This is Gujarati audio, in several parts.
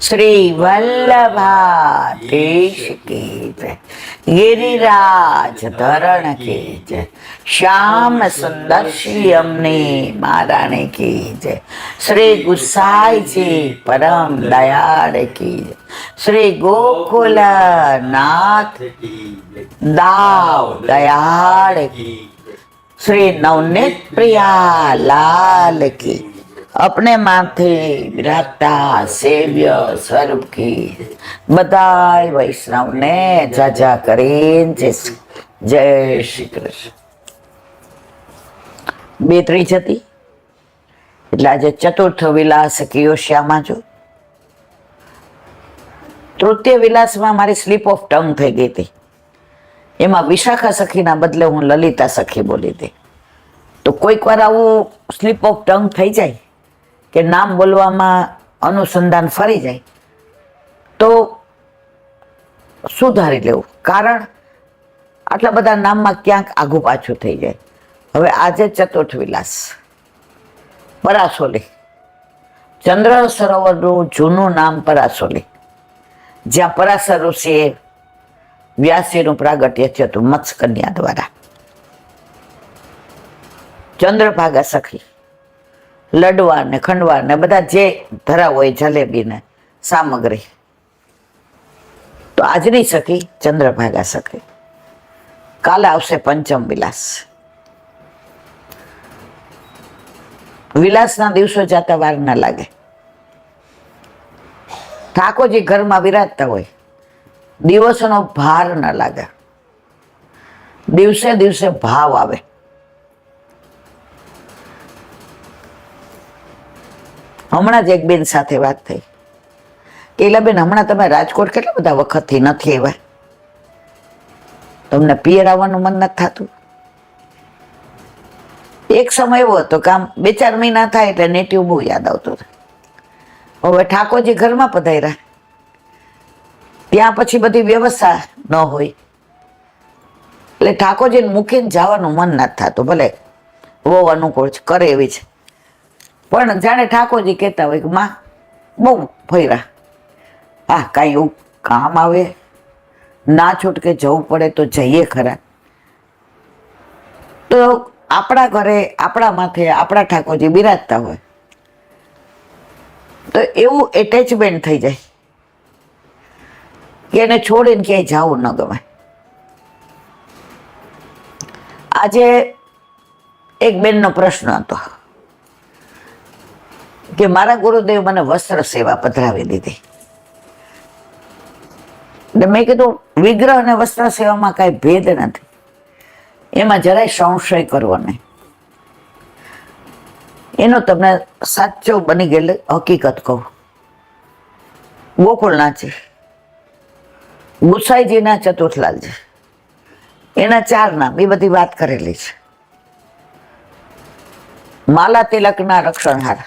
श्री वल्लभाधीश की जय। गिरिराज धरण की जय। श्याम सुंदर श्री अम्ने महारानी की जय। श्री गुसाई जी परम दयाल की जय। श्री गोकुल नाथ दाव दयाल की। श्री नवनीत प्रिया लाल की। अपने माथे विराजता सेव्य स्वरूप की बधाई वैष्णव ने जाजा करीन जय श्री कृष्ण। बेतरी जती એટલે આજે ચતુર્થ વિલાસ કયો શ્યામા જો તૃતીય વિલાસમાં મારી સ્લીપ ઓફ ટંગ થઈ ગઈ હતી. એમાં વિશાખા સખીના બદલે હું લલિતા સખી બોલી હતી. તો કોઈક વાર આવું સ્લીપ ઓફ ટંગ થઈ જાય કે નામ બોલવામાં અનુસંધાન ફરી જાય તો સુધારી લેવું, કારણ આટલા બધા નામમાં ક્યાંક આઘું પાછું થઈ જાય. હવે આજે ચતુર્થ વિલાસ પરાસોલી, ચંદ્ર સરોવરનું જૂનું નામ પરાસોલી, જ્યાં પરાશર ઋષિએ વ્યાસજીનું પ્રાગટ્ય થયું હતું મત્સ્યકન્યા દ્વારા. ચંદ્રભાગા સખી, લડવા ને ખંડવા ને બધા જે ધરાવ હોય જલેબી ને સામગ્રી. તો આજની સખી ચંદ્રભાગા સખી. કાલે આવશે પંચમ વિલાસ. વિલાસના દિવસો જતા વાર ના લાગે. ઠાકોરજી ઘરમાં વિરાજતા હોય, દિવસોનો ભાર ના લાગે, દિવસે દિવસે ભાવ આવે. હમણાં જ એક બેન સાથે વાત થઈ કે બેન હમણાં તમે રાજકોટ કેટલા બધા વખતથી નથી આવ્યા, તમને પિયર આવવાનું મન નથી થતું? એક સમય એવો હતો કે આમ 2-4 મહિના થાય એટલે નેટિવ બહુ યાદ આવતું હતું. હવે ઠાકોરજી ઘરમાં પધાર્યા, ત્યાં પછી બધી વ્યવસ્થા ન હોય એટલે ઠાકોરજીને મૂકીને જવાનું મન નથી થતું. ભલે બહુ અનુકૂળ છે, કરે એવી છે, પણ જાણે ઠાકોરજી કહેતા હોય કે માં બહુ ફર્યા, હા કાંઈ એવું કામ આવે ના છૂટકે જવું પડે તો જઈએ ખરા. તો આપણા ઘરે આપણા માથે આપણા ઠાકોરજી બિરાજતા હોય તો એવું એટેચમેન્ટ થઈ જાય કે એને છોડીને ક્યાંય જવું ન ગમે. આજે એક બેનનો પ્રશ્ન હતો કે મારા ગુરુદેવ મને વસ્ત્ર સેવા પધરાવી દીધી. એટલે મેં કીધું વિગ્રહ અને વસ્ત્ર સેવામાં કાંઈ ભેદ નથી, એમાં જરાય સંશય કરવો નહીં. એનો તમને સાચો બની ગયેલી હકીકત કહું. ગોકુળનાથજી, ગુસાઈજીના ચતુર્થલાલજી, એના 4 નામ એ બધી વાત કરેલી છે. માલા તિલકના રક્ષણહાર.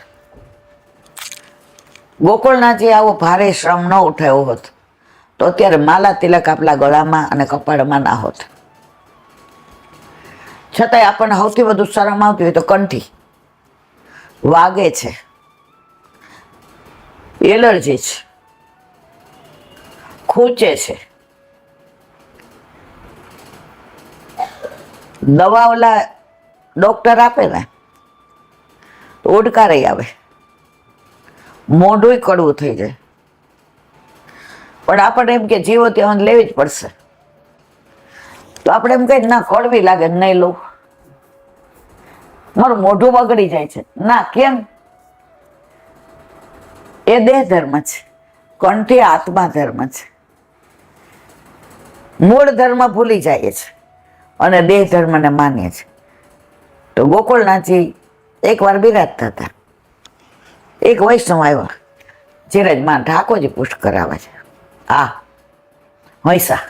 ગોકુળનાથજી આવો ભારે શ્રમ ન ઉઠાવ્યો હોત તો અત્યારે માલા તિલક આપણા ગળામાં અને કપાળમાં ના હોત. છતાંય આપણને સૌથી વધુ શરમ આવતી હોય તો કંઠી, વાગે છે, એલર્જી છે, ખૂંચે છે. દવા ઓલા ડોક્ટર આપે ને તો ઓડકારે આવે, મોઢું કડવું થઈ જાય, પણ આપણને એમ કે જીવો ત્યાં લેવી જ પડશે. તો આપણે એમ કહીએ ના કડવી લાગે નહીં લઉં, મારું મોઢું બગડી જાય છે. ના, કેમ? એ દેહ ધર્મ છે, કંઠી આત્મા ધર્મ છે. મૂળ ધર્મ ભૂલી જાય છે અને દેહ ધર્મને માનીએ છે. તો ગોકુળનાથજી એકવાર બિરાજતા હતા. એક વૈષ્ણવ આવ્યા, જીરજમાં ઠાકોરજી પુષ્ટ કરાવે છે. હા હૈસા.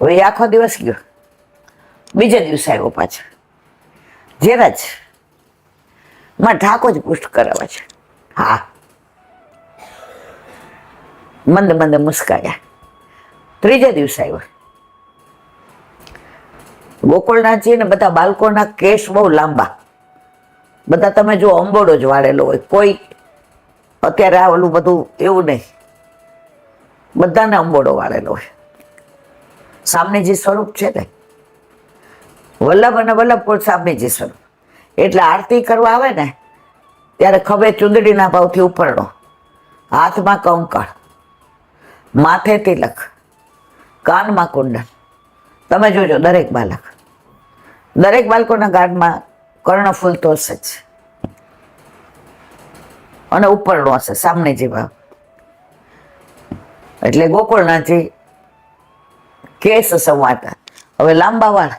હવે આખો દિવસ ગયો, બીજે દિવસે આવ્યો પાછો, જીરજ માં ઠાકોરજી પુષ્ટ કરાવે છે. હા, મંદ મંદ મુસ્કાયા. ત્રીજે દિવસે આવ્યો. ગોકુળનાથજી ને બધા બાળકોના કેસ બહુ લાંબા, બધા તમે જો અંબોડો જ વાળેલો હોય, કોઈ અત્યારે આ ઓલું બધું એવું નહીં, બધાને અંબોડો વાળેલો હોય. સામનેજી સ્વરૂપ છે ને, વલ્લભ અને વલ્લભકુળ સામનેજી સ્વરૂપ. એટલે આરતી કરવા આવે ને ત્યારે ખભે ચુંદડીના ભાવથી ઉપરનો, હાથમાં કંકણ, માથે તિલક, કાનમાં કુંડળ. તમે જોજો દરેક બાળકોના ગાઢમાં કર્ણફૂલ તો હશે જ, અને ઉપરનો હશે સામનેજી ભાવ. એટલે ગોકુળનાથજી કેસ સંવાતા, હવે લાંબા વાળ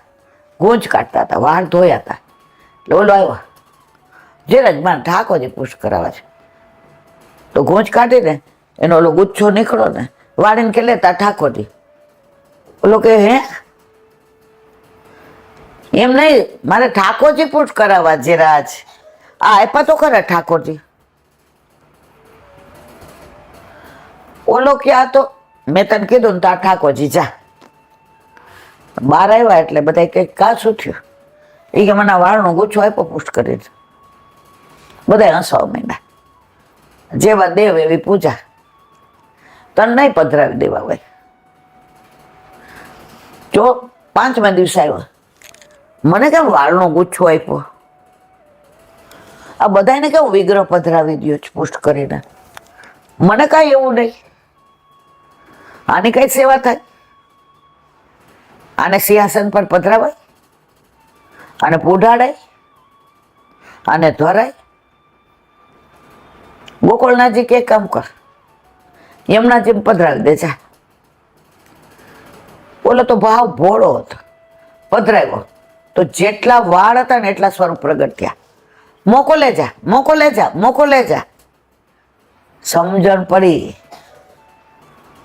ગૂંજ કાઢતા હતા, વાળ ધોયા હતા. એટલે ઓલો આવ્યો, જયરાજમાં ઠાકોરજી પુષ્ટ કરાવે છે. તો ગૂંજ કાઢીને એનો ઓલો ગુચ્છો નીકળો ને, વાળીને કે લેતા ઠાકોરજી. ઓલો કે હે એમ નહીં, મારે ઠાકોરજી પુષ્ટ કરાવવા જયરાજ. આ આપ્યા તો ખરા ઠાકોરજી. ઓલો ક્યાં તો મેં તને કીધું ને, તા ઠાકોરજી જા. બહાર આવ્યા એટલે બધા કંઈક કા શું થયું? એ કે મને વાળનો ગુચ્છો આપ્યો પુષ્ટ કરી. બધા હસવા માંડ્યા. જેવા દેવ એવી પૂજા. તને નહીં પધરાવી દેવા હોય. જો 5મા દિવસે આવ્યો, મને કેમ વાળનો ગુચ્છો આપ્યો? આ બધાને કેવું વિગ્રહ પધરાવી દો પુષ્ટ કરીને? મને કાંઈ એવું નહીં. આની કઈ સેવા થાય? આને સિંહાસન પર પધરાવાય, આને પોઢાડાય, આને ધરાય. ગોકુળનાથજી કે કામ કર, યમુનાજી પધરાવી દે જા. ઓલો તો ભાવ ભોળો હતો, પધરાવ્યો તો જેટલા વાળ હતા ને એટલા સ્વરૂપ પ્રગટ થયા. મોકો લે જા, મોકો લે જા, મોકો લે જા. સમજણ પડી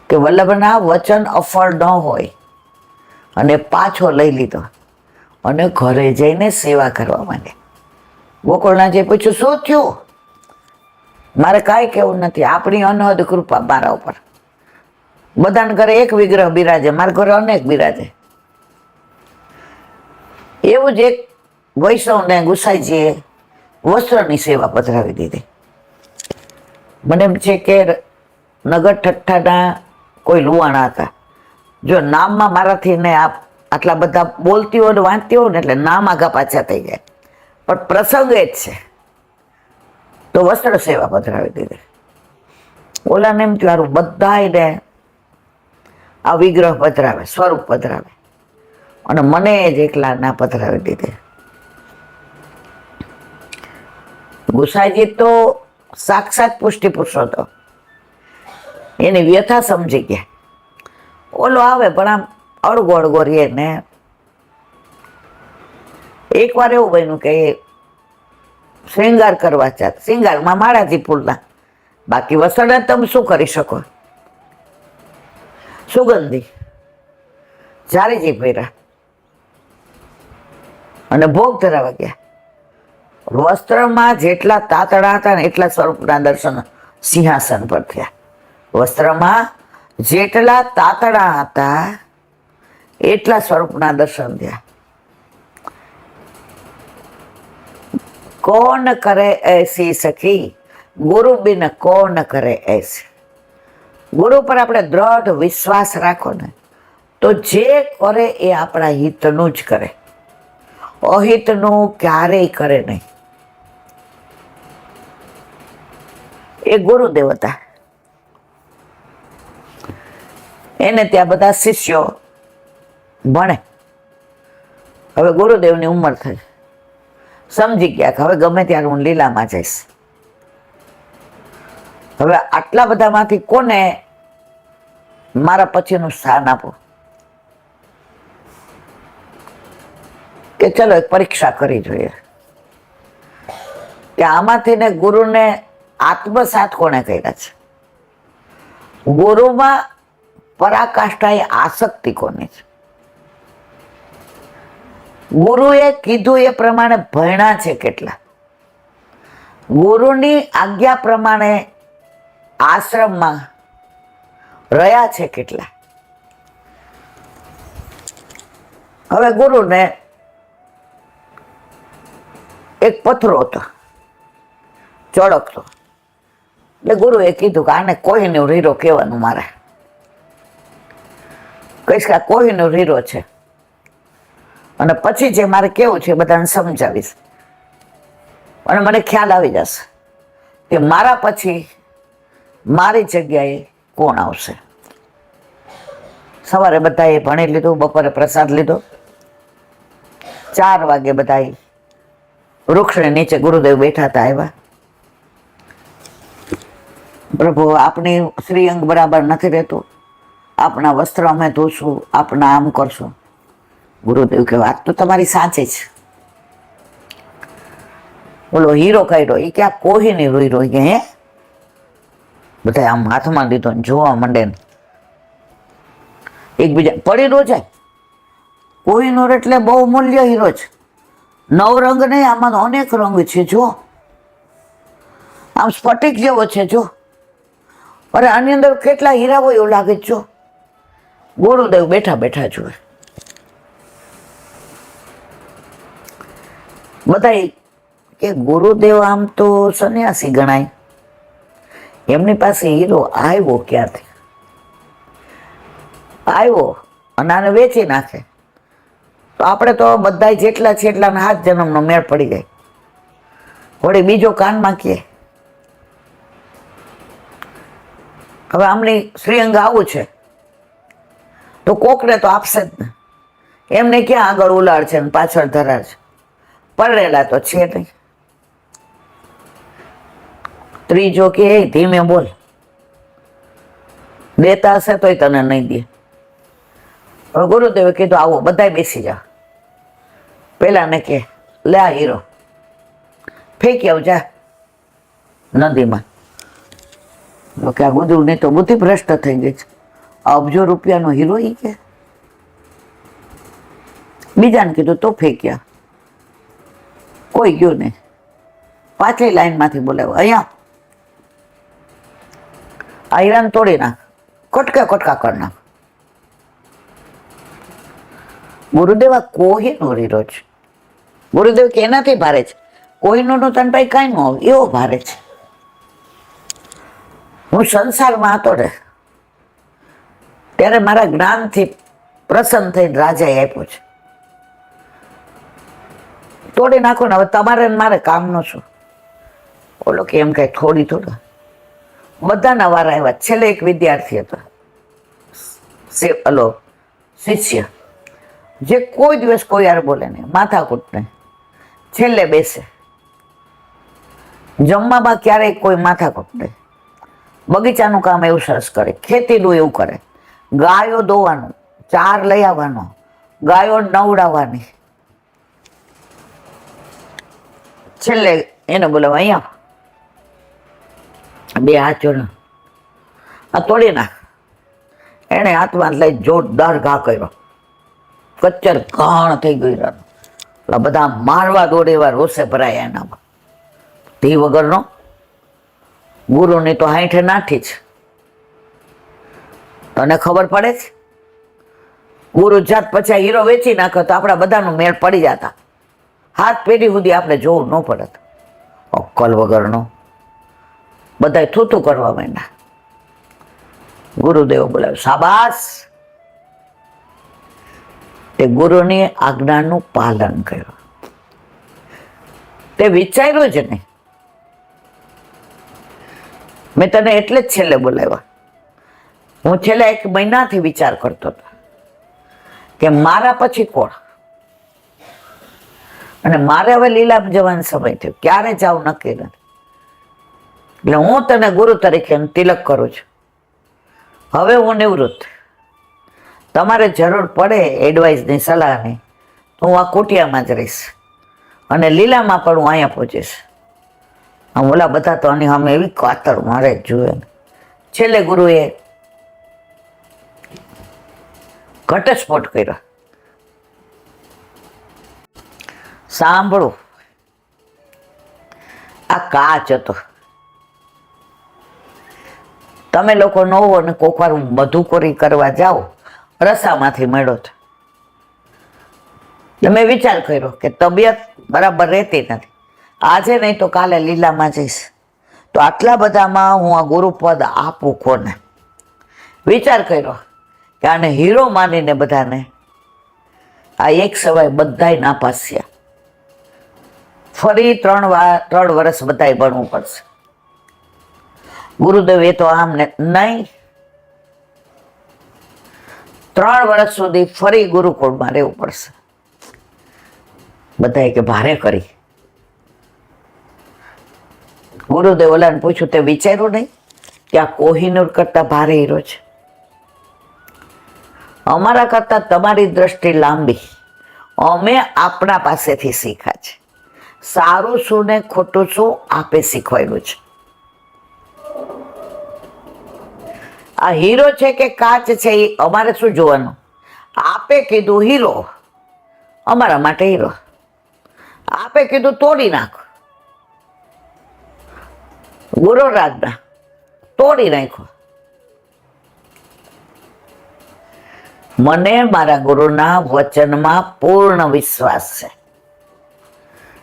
કે વલ્લભના વચન અફળ ન હોય, અને પાછો લઈ લીધો અને ઘરે જઈને સેવા કરવા માંડે. ગોકુળનાથે પૂછ્યું, શું થયું? મારે કાંઈ કેવું નથી, આપણી અનહદ કૃપા મારા ઉપર. બધાને ઘરે એક વિગ્રહ બિરાજે, મારા ઘરે અનેક બિરાજે. એવું જ એક વૈષ્ણવને ગુસાઈજીએ વસ્ત્રની સેવા પધરાવી દીધી. મને એમ છે કે નગર ઠઠ્ઠાના કોઈ લુવાણા હતા. જો નામમાં મારાથી ને આટલા બધા બોલતી હોય ને વાંચતી હોય ને એટલે નામ આગા પાછા થઈ જાય, પણ પ્રસંગ એ જ છે. તો વસ્ત્ર સેવા પધરાવી દીધી. ઓલાને એમ થયું બધાને આ વિગ્રહ પધરાવે, સ્વરૂપ પધરાવે, અને મને જ એકલા ના પધરાવી દીધી. ગુસાઈજી તો સાક્ષાત પુષ્ટિ પુરુષ હતો, એની વ્યથા સમજી ગયા. ઓલો આવે પણ આમ અડગો અડગો રે ને. એકવાર એવું બન્યું કે શૃંગાર કરવા ચાલ, શૃંગારમાં માળાજી ફૂલના, બાકી વસડા તમે શું કરી શકો? સુગંધી ચારીજી પહેર્યા અને ભોગ ધરાવા ગયા. વસ્ત્રમાં જેટલા તાતડા હતા ને એટલા સ્વરૂપના દર્શન સિંહાસન પર થયા. વસ્ત્રમાં જેટલા તાતડા હતા એટલા સ્વરૂપના દર્શન થયા. કોણ કરે એસી સખી, ગુરુ બિન કોણ કરે એસી. ગુરુ પર આપણે દ્રઢ વિશ્વાસ રાખો ને તો જે કરે એ આપણા હિતનું જ કરે, અહિતનું ક્યારેય કરે નહીં. એ ગુરુદેવ હતા. એને ત્યાં બધા શિષ્યો ભણે. હવે ગુરુદેવની ઉંમર થઈ, સમજી ગયા કે હવે ગમે ત્યારે હું લીલામાં જઈશ. હવે આટલા બધામાંથી કોને મારા પછીનું સ્થાન આપું? કે ચલો એક પરીક્ષા કરી જોઈએ કે આમાંથી ને ગુરુને આત્મસાત કોણે કર્યા છે, ગુરુમાં પરાકાષ્ઠા એ આસક્તિ કોની છે, ગુરુએ કીધું એ પ્રમાણે ભણ્યા છે કેટલા, ગુરુની આજ્ઞા પ્રમાણે આશ્રમમાં રહ્યા છે કેટલા. હવે ગુરુને એક પથરો હતો ચળકતો, એટલે ગુરુએ કીધું કે આને કોહિનૂર હીરો કહેવાનું મારે. કહીશ કે આ કોહિનૂર હીરો છે, અને પછી જે મારે કેવું છે બધાને સમજાવીશ, અને મને ખ્યાલ આવી જશે કે મારા પછી મારી જગ્યાએ કોણ આવશે. સવારે બધાએ ભણી લીધું, બપોરે પ્રસાદ લીધો, 4 વાગે બધા વૃક્ષને નીચે ગુરુદેવ બેઠા હતા. આવ્યા, પ્રભુ આપની શ્રીઅંગ બરાબર નથી રહેતું, આપના વસ્ત્ર અમે ધોશું, આપના આમ કરશું. ગુરુદેવ કે વાત તો તમારી સાચી છે. બોલો હીરો કાઢ્યો, એ ક્યાં કોહિનૂર હીરો કે હે? બધા આમ હાથમાં લીધો ને જોવા માંડે ને એકબીજા પડી નો જાય. કોહિનૂર એટલે બહુ મૂલ્ય હીરો છે. 9 રંગ નહીં, આમાં અનેક રંગ છે. જો આમ સ્ફટિક જેવો છે. જો અરે આની અંદર કેટલા હીરા હોય એવું લાગે છે. જો ગુરુદેવ બેઠા બેઠા જુએ. બધા કે ગુરુદેવ આમ તો સંન્યાસી ગણાય, એમની પાસે હીરો આવ્યો ક્યાંથી? આવ્યો અને આને વેચી નાખે તો આપણે તો બધા જેટલા છે એટલા 7 જન્મનો મેળ પડી જાય. વળી બીજો કાનમાં કે હવે આમની શ્રીઅંગ આવું છે તો કોકને તો આપશે જ ને. એમને ક્યાં આગળ ઉલાળ છે ને પાછળ ધરાર છે, પડેલા તો છે નહીં. ત્રીજો કે ધીમે બોલ, દેતા હશે તોય તને નહીં દે. હવે ગુરુદેવે કીધું આવો બધા બેસી જાઓ. પેલાને કે લે આ હીરો ફેંકી આવ જા નદીમાં. કે આ ગુરુની તો બુદ્ધિ ભ્રષ્ટ થઈ ગઈ છે. અબજો રૂપિયાનો હીરો ઈ કે. બીજાને કીધું તો ફેંક્યા, કોઈ ગયો નહીં. પાછલી લાઈનમાંથી બોલાવ્યો, અહીંયા આ હીરાને તોડી નાખ, કટકા કટકા કરી નાખ. ગુરુદેવ આ કોહિનૂર હીરો છે. ગુરુદેવ કે એનાથી ભારે છે. કોહિનૂરનું તન ભાઈ કાંઈ ન હોય એવો ભારે છે. હું સંસારમાં હતો ને ત્યારે મારા જ્ઞાનથી પ્રસન્ન થઈને રાજાએ આપ્યો છે. તોડી નાખો ને હવે તમારે મારે કામનો શું? ઓલો કે એમ કઈ થોડી થોડા બધાના વારા આવ્યા. છેલ્લે એક વિદ્યાર્થી હતો, ઓલો શિષ્ય, જે કોઈ દિવસ કોઈ યાર બોલે નહીં, માથાકૂટ નહીં, છેલ્લે બેસે. જમવામાં ક્યારેય કોઈ માથાકૂટ નહીં. બગીચાનું કામ એવું સરસ કરે, ખેતીનું એવું કરે, ગાયો દોવાનું, ચાર લઈ આવવાનો, ગાયો નવડાવવાની. છેલ્લે એને બોલાવ, અહીંયા 2 હાથ જોડે આ તોડી નાખ. એને હાથમાં લઈ જોરદાર ઘા કર્યો, કચ્ચર ઘાણ થઈ ગયું. બધા મારવા દોડે એવા રોષે ભરાયા એનામાં. ધી વગરનો ગુરુની તો હાઈઠે નાઠી છે. તને ખબર પડે છે? ગુરુ જાત પછી હીરો વેચી નાખ્યો તો આપણા બધાનો મેળ પડી જતા. 7 પેઢી સુધી આપણે જોવું ન પડત. અક્કલ વગરનો બધા થૂતું કરવા માંડ્યા. ગુરુદેવ બોલાવ્યો, શાબાશ. તે ગુરુની આજ્ઞાનું પાલન કર્યું. તે વિચાર્યું જ નહીં. મેં તને એટલે જ છેલ્લે બોલાવ્યા. હું છેલ્લા 1 મહિનાથી વિચાર કરતો હતો કે મારા પછી કોણ, અને મારે હવે લીલામ જવાનો સમય થયો. ક્યારે જાવ નક્કી નથી. એટલે હું તને ગુરુ તરીકે તિલક કરું છું. હવે હું નિવૃત્ત. તમારે જરૂર પડે એડવાઇસની, સલાહની, તો હું આ કુટિયામાં જ રહીશ, અને લીલામાં પણ હું અહીંયા પહોંચીશ. આમ ઓલા બધા તો આની સામે એવી કાતર મારે જ જોઈએ. છેલ્લે ગુરુએ ઘટસ્ફોટ કર્યો. સાંભળો, આ કાચ હતો. તમે લોકો ન હો ને કોક વાર મધુકોરી કરવા જાઓ, રસામાંથી મળ્યો તો. મેં વિચાર કર્યો કે તબિયત બરાબર રહેતી નથી. આજે નહીં તો કાલે લીલામાં જઈશ, તો આટલા બધામાં હું આ ગુરુપદ આપું કોને? વિચાર કર્યો કે આને હીરો માનીને બધાને આ એક સવાય બધાય નાપાસ્યા. ફરી 3 વર્ષ બધાય ભણવું પડશે. ગુરુદેવ એ તો આમ ને નહીં, 3 વર્ષ સુધી ફરી ગુરુકુળમાં રહેવું પડશે. બધાએ કે ભારે કરી. ગુરુદેવ ઓલાને પૂછ્યું, તે વિચાર્યું નહીં કે આ કોહિનૂર કરતા ભારે હીરો છે? અમારા કરતા તમારી દ્રષ્ટિ લાંબી, અમે આપણા પાસેથી શીખ્યા છે. સારું શું ને ખોટું શું આપે શીખવાયેલું છે. આ હીરો છે કે કાચ છે એ અમારે શું જોવાનું? આપે કીધું હીરો, અમારા માટે હીરો. આપે કીધું તોડી નાખો, ગુરુ રાજના તોડી નાખો. મને મારા ગુરુના વચનમાં પૂર્ણ વિશ્વાસ છે.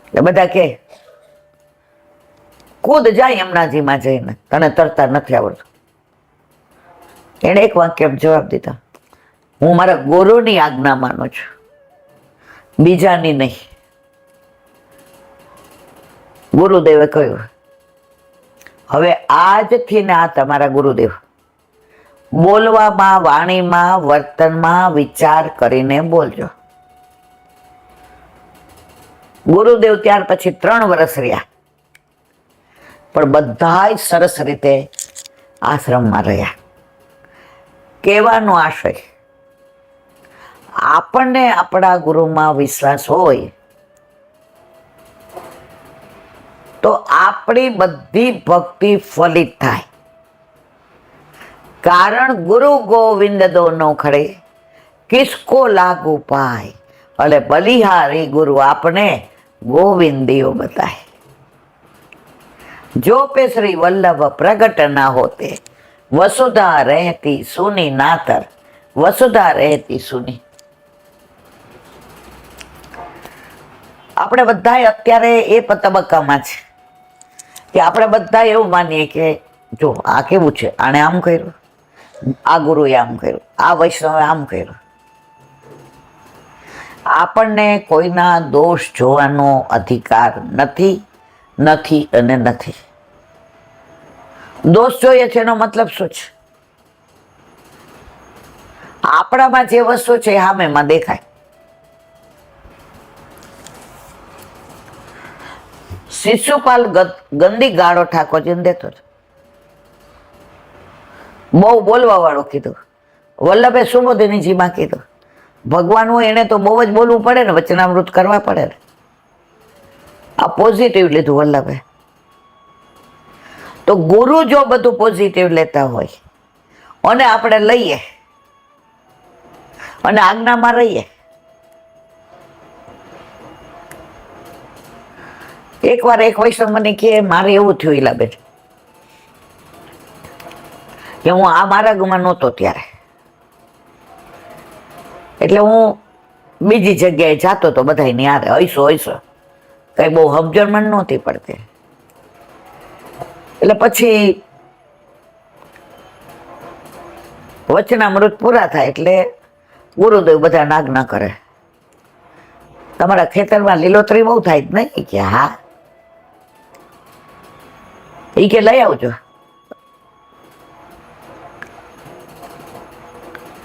એટલે બધા કે કૂદ જાય એમનાજીમાં જઈને, તને તરતા નથી આવડતું. એને એક વાક્ય જવાબ દીધો, હું મારા ગુરુની આજ્ઞા માનું છું, બીજાની નહીં. ગુરુદેવે કહ્યું, હવે આજથી ને આ તમારા ગુરુદેવ, બોલવામાં, વાણીમાં, વર્તનમાં વિચાર કરીને બોલજો. ગુરુદેવ ત્યાર પછી 3 વર્ષ રહ્યા, પણ બધાય સરસ રીતે આશ્રમમાં રહ્યા. કહેવાનો આશય, આપણને આપણા ગુરુમાં વિશ્વાસ હોય તો આપણી બધી ભક્તિ ફલિત થાય. કારણ ગુરુ ગોવિંદ દોનો ખડે કિસકો લાગુ પાય, એટલે બલિહારી ગુરુ આપને ગોવિંદીઓ બતાય. જો पे श्री वल्लभ प्रगट ना होते, वसुधा रहती सुनी नातर, वसुधा रहती सुनी. આપણે બધા અત્યારે એ તબક્કામાં છે કે આપણે બધા એવું માનીએ કે જો આ કેવું છે, આણે આમ કર્યું, આ ગુરુએ આમ કર્યું, આ વૈષ્ણવે આમ કર્યું. આપણને કોઈના દોષ જોવાનો અધિકાર નથી, નથી અને નથી. દોષ જોઈએ છે એનો મતલબ શું છે? આપણામાં જે વસ્તુ છે સામેમાં દેખાય. શિશુપાલ ગંદી ગાળો ઠાકોરજીને દેતો હતો. બહુ બોલવા વાળો કીધું. વલ્લભે સુબોધિનીજીમાં કીધું, ભગવાન હોય એને તો બહુ જ બોલવું પડે ને, વચનામૃત કરવા પડે ને. આ પોઝિટિવ લીધું વલ્લભે. તો ગુરુ જો બધું પોઝિટિવ લેતા હોય અને આપણે લઈએ અને આજ્ઞામાં રહીએ. એકવાર એક વૈષ્ણવ મને કહે, મારે એવું થયું ઈલાબેન કે હું આ માર્ગમાં નહોતો ત્યારે, એટલે હું બીજી જગ્યાએ જાતો તો બધા ની આરે હૈસો કઈ બહુ સમજણ મને નહોતી પડતી. એટલે પછી વચનામૃત પૂરા થાય એટલે ગુરુદેવ બધા આજ્ઞા કરે, તમારા ખેતરમાં લીલોતરી બહુ થાય જ નહીં? કે હા. એ કે લઈ આવજો.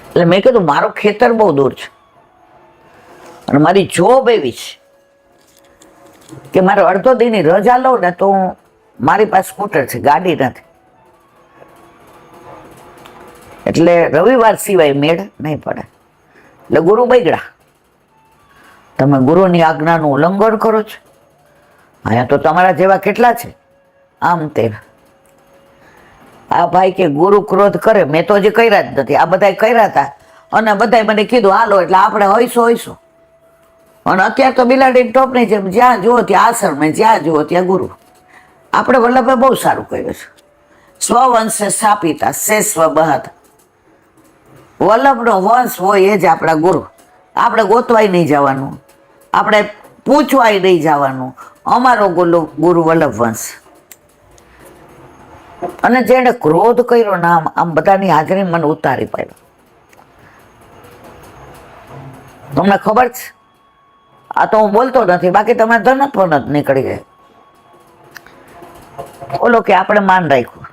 એટલે મેં કીધું મારું ખેતર બહુ દૂર છે અને મારી જોબ એવી છે કે મારે અડધો દીની રજા લઉં ને તો મારી પાસે સ્કૂટર છે, ગાડી નથી. એટલે રવિવાર સિવાય મેળ નહીં પડે. એટલે ગુરુ બગડ્યા, તમે ગુરુની આજ્ઞાનું ઉલ્લંઘન કરો છો. અહીંયા તો તમારા જેવા કેટલા છે આમ તેમ. આ ભાઈ કે ગુરુ ક્રોધ કરે, મેં તો હજી કર્યા જ નથી. આ બધા કર્યા હતા અને બધાએ મને કીધું હાલો, એટલે આપણે હોઈશું. અને અત્યારે તો બિલાડી ટોપની જેમ જ્યાં જુઓ ત્યાં આશ્રમે, જ્યાં જુઓ ત્યાં ગુરુ. આપણે વલ્લભે બહુ સારું કહ્યું છે, સ્વવંશે સ્થાપિતા સે સ્વબહત. વલ્લભનો વંશ હોય એ જ આપણા ગુરુ. આપણે ગોતવાય નહીં જવાનું, આપણે પૂછવાય નહીં જવાનું. અમારો ગુરુ વલ્લભ વંશ. અને જેને ક્રોધ કર્યો ને આમ બધાની હાજરી મને ઉતારી પાડ્યો. તમને ખબર છે, આ તો હું બોલતો નથી, બાકી તમારે ધનત્વ જ નીકળી જાય. બોલો કે આપણે માન રાખ્યું,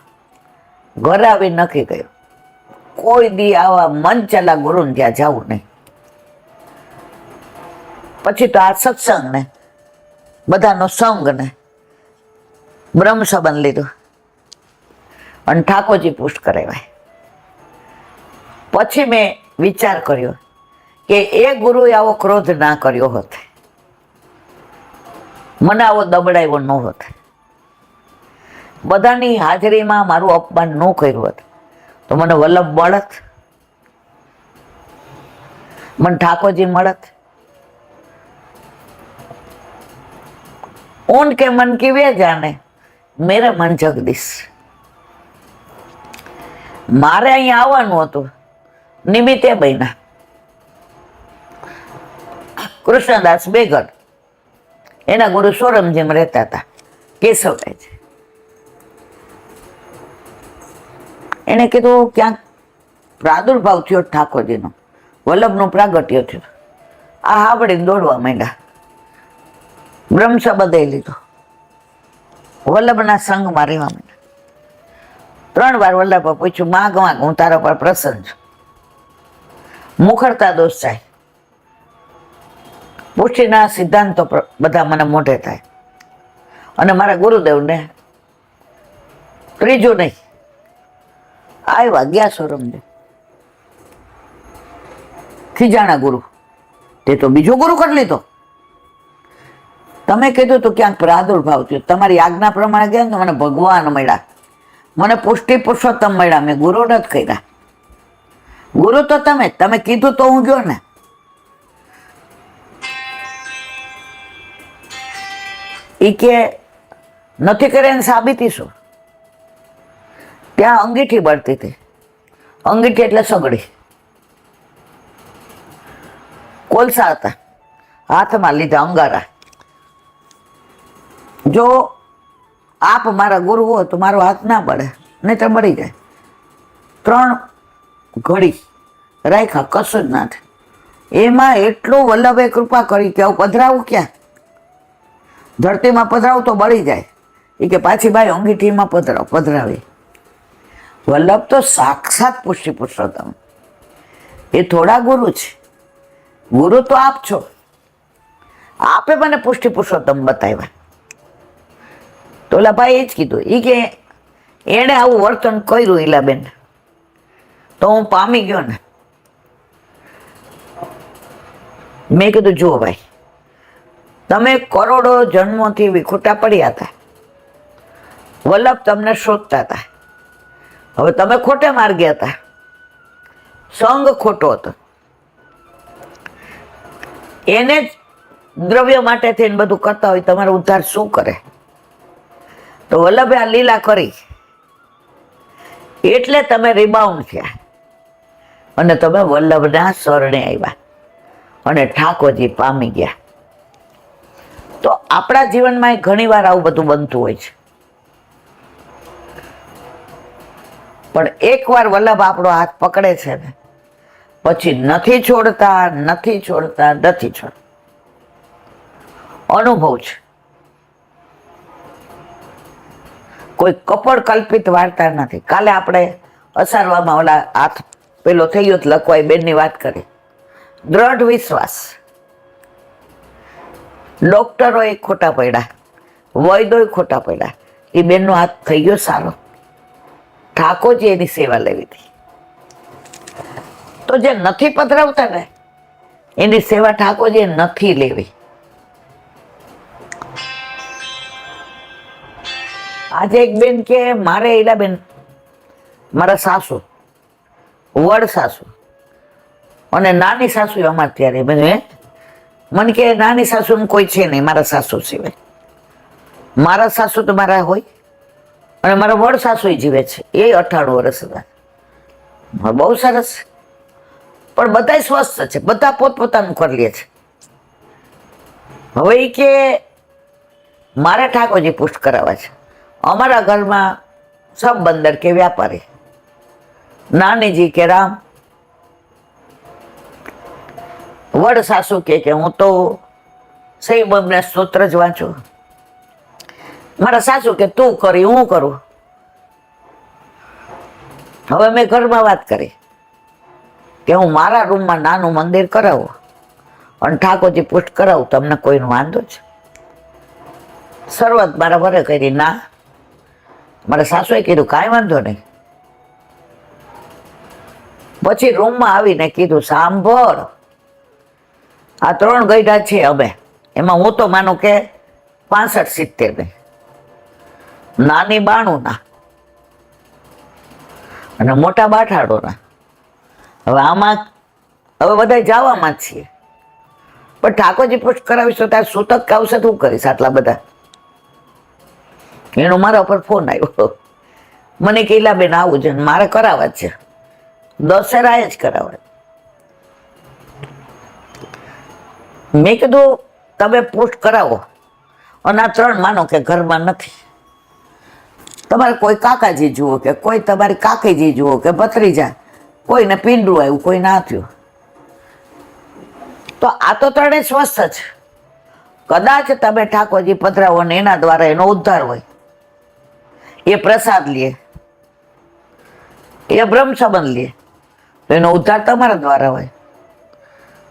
ઘરે આવી નક્કી કર્યું કોઈ દી આવા મન ચલા ગુરુને ત્યાં જવું નહીં. પછી તો આ સત્સંગ ને બધાનો સંગ ને બ્રહ્મ સંબંધ લીધો અને ઠાકોરજી પુષ્ટ કરાવ્યા. પછી મેં વિચાર કર્યો કે એ ગુરુએ આવો ક્રોધ ના કર્યો હોત, મને આવો દબડાવ્યો ન હોત, બધાની હાજરીમાં મારું અપમાન ન કર્યું હોત, તો મને વલ્લભ મળત, મને ઠાકોરજી મળત. उनके मन की वे जाने, मेरे मन जगदीश. मारे અહીં આવવાનું હતું, નિમિત્તે બન્યા. કૃષ્ણદાસ બેગડ એના ગુરુ સોરમજીમાં રહેતા હતા, કેશવભાઈ છે. એને કીધું ક્યાંક પ્રાદુર્ભાવ થયો ઠાકોરજીનો, વલ્લભનું પ્રાગટ્ય થયું. આ હાવડીને દોડવા માંડ્યા. બ્રહ્મ સંબંધ લીધો, વલ્લભના સંગમાં રહેવા માંડ્યા. 3 વાર વલ્લભે પૂછ્યું, માગ માગ, હું તારા પર પ્રસન્ન છું. મુખરતા દોષ થાય, પુષ્ટિના સિદ્ધાંતો બધા મને મોઢે થાય, અને મારા ગુરુદેવને ત્રીજું નહીં. આવ્યા ગયા સોરમજી, ખીજાણા ગુરુ, તે તો બીજો ગુરુ કરી લીધો. તમે કીધું તો ક્યાંક પ્રાદુર્ભાવ થયો, તમારી આજ્ઞા પ્રમાણે ગયા ને મને ભગવાન મળ્યા, મને પુષ્ટિ પુરુષોત્તમ મળ્યા, મેં ગુરુ નથી કર્યા. ગુરુ તો તમે કીધું તો હું ગયો ને. એ કે નથી કરે એની સાબિતી શું? ત્યાં અંગીઠી બળતી હતી. અંગીઠી એટલે સગડી, કોલસા હતા, હાથમાં લીધા અંગારા. જો આપ મારા ગુરુ હો તો મારો હાથ ના પડે, નહીં તો મળી જાય. 3 ઘડી રાખ્યા, કશું જ ના થાય. એમાં એટલું વલ્લભે કૃપા કરી કે પધરાવું ક્યાં? ધરતીમાં પધરાવું તો બળી જાય. એ કે પાછી બાઈ અંગીઠીમાં પધરાવી. વલ્લભ તો સાક્ષાત પુષ્ટિ પુરુષોત્તમ, એ થોડા ગુરુ છે. ગુરુ તો આપ છો, આપે મને પુષ્ટિ પુરુષોત્તમ બતાવ્યા. તો ઓલા ભાઈ એ જ કીધું, એ કે એણે આવું વર્તન કર્યું ઈલાબેન, તો હું પામી ગયો ને. મેં કીધું, જુઓ ભાઈ, તમે કરોડો જન્મોથી વિખૂટા પડ્યા હતા, વલ્લભ તમને શોધતા હતા. હવે તમે ખોટે માર્ગે હતા, સંગ ખોટો હતો. એને જ દ્રવ્ય માટે થઈને બધું કરતા હોય, તમારો ઉદ્ધાર શું કરે? તો વલ્લભે આ લીલા કરી એટલે તમે રિબાઉન્ડ થયા અને તમે વલ્લભના શરણે આવ્યા અને ઠાકોરજી પામી ગયા. તો આપણા જીવનમાં ઘણી વાર આવું બધું બનતું હોય છે, પણ એકવાર વલ્લભ આપણો હાથ પકડે છે ને પછી નથી છોડતા, નથી છોડતા, નથી છોડતા. અનુભવ છે, કોઈ કપડ કલ્પિત વાર્તા નથી. કાલે આપણે અસારવામાં ઓલા હાથ પેલો થઈ ગયો લખવાય બેનની વાત કરી. દ્રઢ વિશ્વાસ, ડોક્ટરોય ખોટા પડ્યા, વૈદોય ખોટા પડ્યા, એ બેનનો હાથ થઈ ગયો સારો. ઠાકોરજી એની સેવા લેવી હતી. તો જે નથી પધરાવતા ને એની સેવા ઠાકોરજી નથી લેવી. આજે એક બેન કે મારે એલા બેન, મારા સાસુ, વડ સાસુ અને નાની સાસુ અમારે ત્યારે બધું મને કે નાની સાસુ કોઈ છે નહીં મારા સાસુ સિવાય. મારા સાસુ તો મારા હોય અને મારા વડ સાસુ જીવે છે, એ 98 વર્ષ હતા. બહુ સરસ, પણ બધા સ્વસ્થ છે, બધા પોતપોતાનું કરી લે છે. હવે એ કે મારે ઠાકોરજી પુષ્ટ કરાવવા છે. અમારા ઘરમાં सब बंदर के व्यापारी। नानी जी के राम, वड सासू के हूँ तो सही बमने सूत्र ज वाँचू। मारा सासू के तू करी हूँ करूँ। हवे मैं घर में बात करी कि हूँ मारा रूम में नानु मंदिर करावू और ठाकोरजी पुष्ट करावू, तमने कोई वांधो छे? शरूआत मारा वरे करी ना, मारा सासुए कीधुं काई वांधो नहीं। पछी रूम में आवीने कीधुं सांभळ, आ 3 गईढा छे अमे, एमां हूँ तो मानु के 65-70 ने, नानी 92 ना અને મોટા 62 ના। હવે આમાં હવે બધા જવામાં જ છીએ, પણ ઠાકોરજી પુષ્ટ કરાવીશ તો તાર સૂતક આવશે તો હું કરીશ આટલા બધા? એનો મારા ઉપર ફોન આવ્યો, મને કે ઈલાબેન આવું છે, મારે કરાવવા જ છે, દશેરાએ જ કરાવવા। મેં કીધું તમે પુષ્ટ કરાવો અને આ 3 માનો કે ઘરમાં નથી, તમારે કોઈ કાકાજી જુઓ કે કોઈ તમારી કાકીજી જુઓ કે ભત્રીજા, કોઈને પીંડું આવ્યું, કોઈ ના થયું, તો આ તો 3 સ્વસ્થ છે। કદાચ તમે ઠાકોરજી પધરાવો ને એના દ્વારા એનો ઉદ્ધાર હોય, એ પ્રસાદ લે, એ બ્રહ્મ સંબંધ લે, તો એનો ઉદ્ધાર તમારા દ્વારા હોય।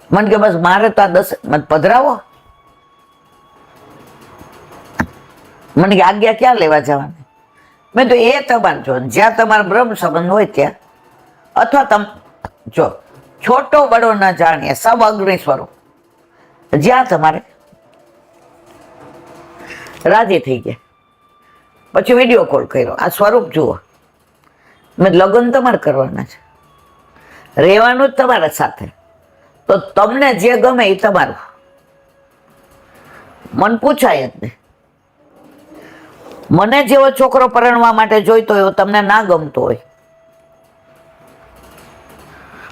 મને કે બસ મારે તો આ 10 પધરાવો, મને કે આજ્ઞા ક્યાં લેવા જવાની? મેં તો એ તમારે જો જ્યાં તમારો બ્રહ્મ સંબંધ હોય ત્યાં, અથવા તમે જો છોટો બડો ન જાણીએ સબ અગ્નિ સ્વરૂપ, જ્યાં તમારે રાજી થઈ ગયા, પછી વિડીયો કોલ કર્યો, આ સ્વરૂપ જુઓ, મેં લગ્ન તમારે કરવાના છે, રહેવાનું જ તમારા સાથે, તો તમને જે ગમે એ તમારું, મન પૂછાય જ નહીં। મને જેવો છોકરો પરણવા માટે જોઈતો હોય તમને ના ગમતો હોય,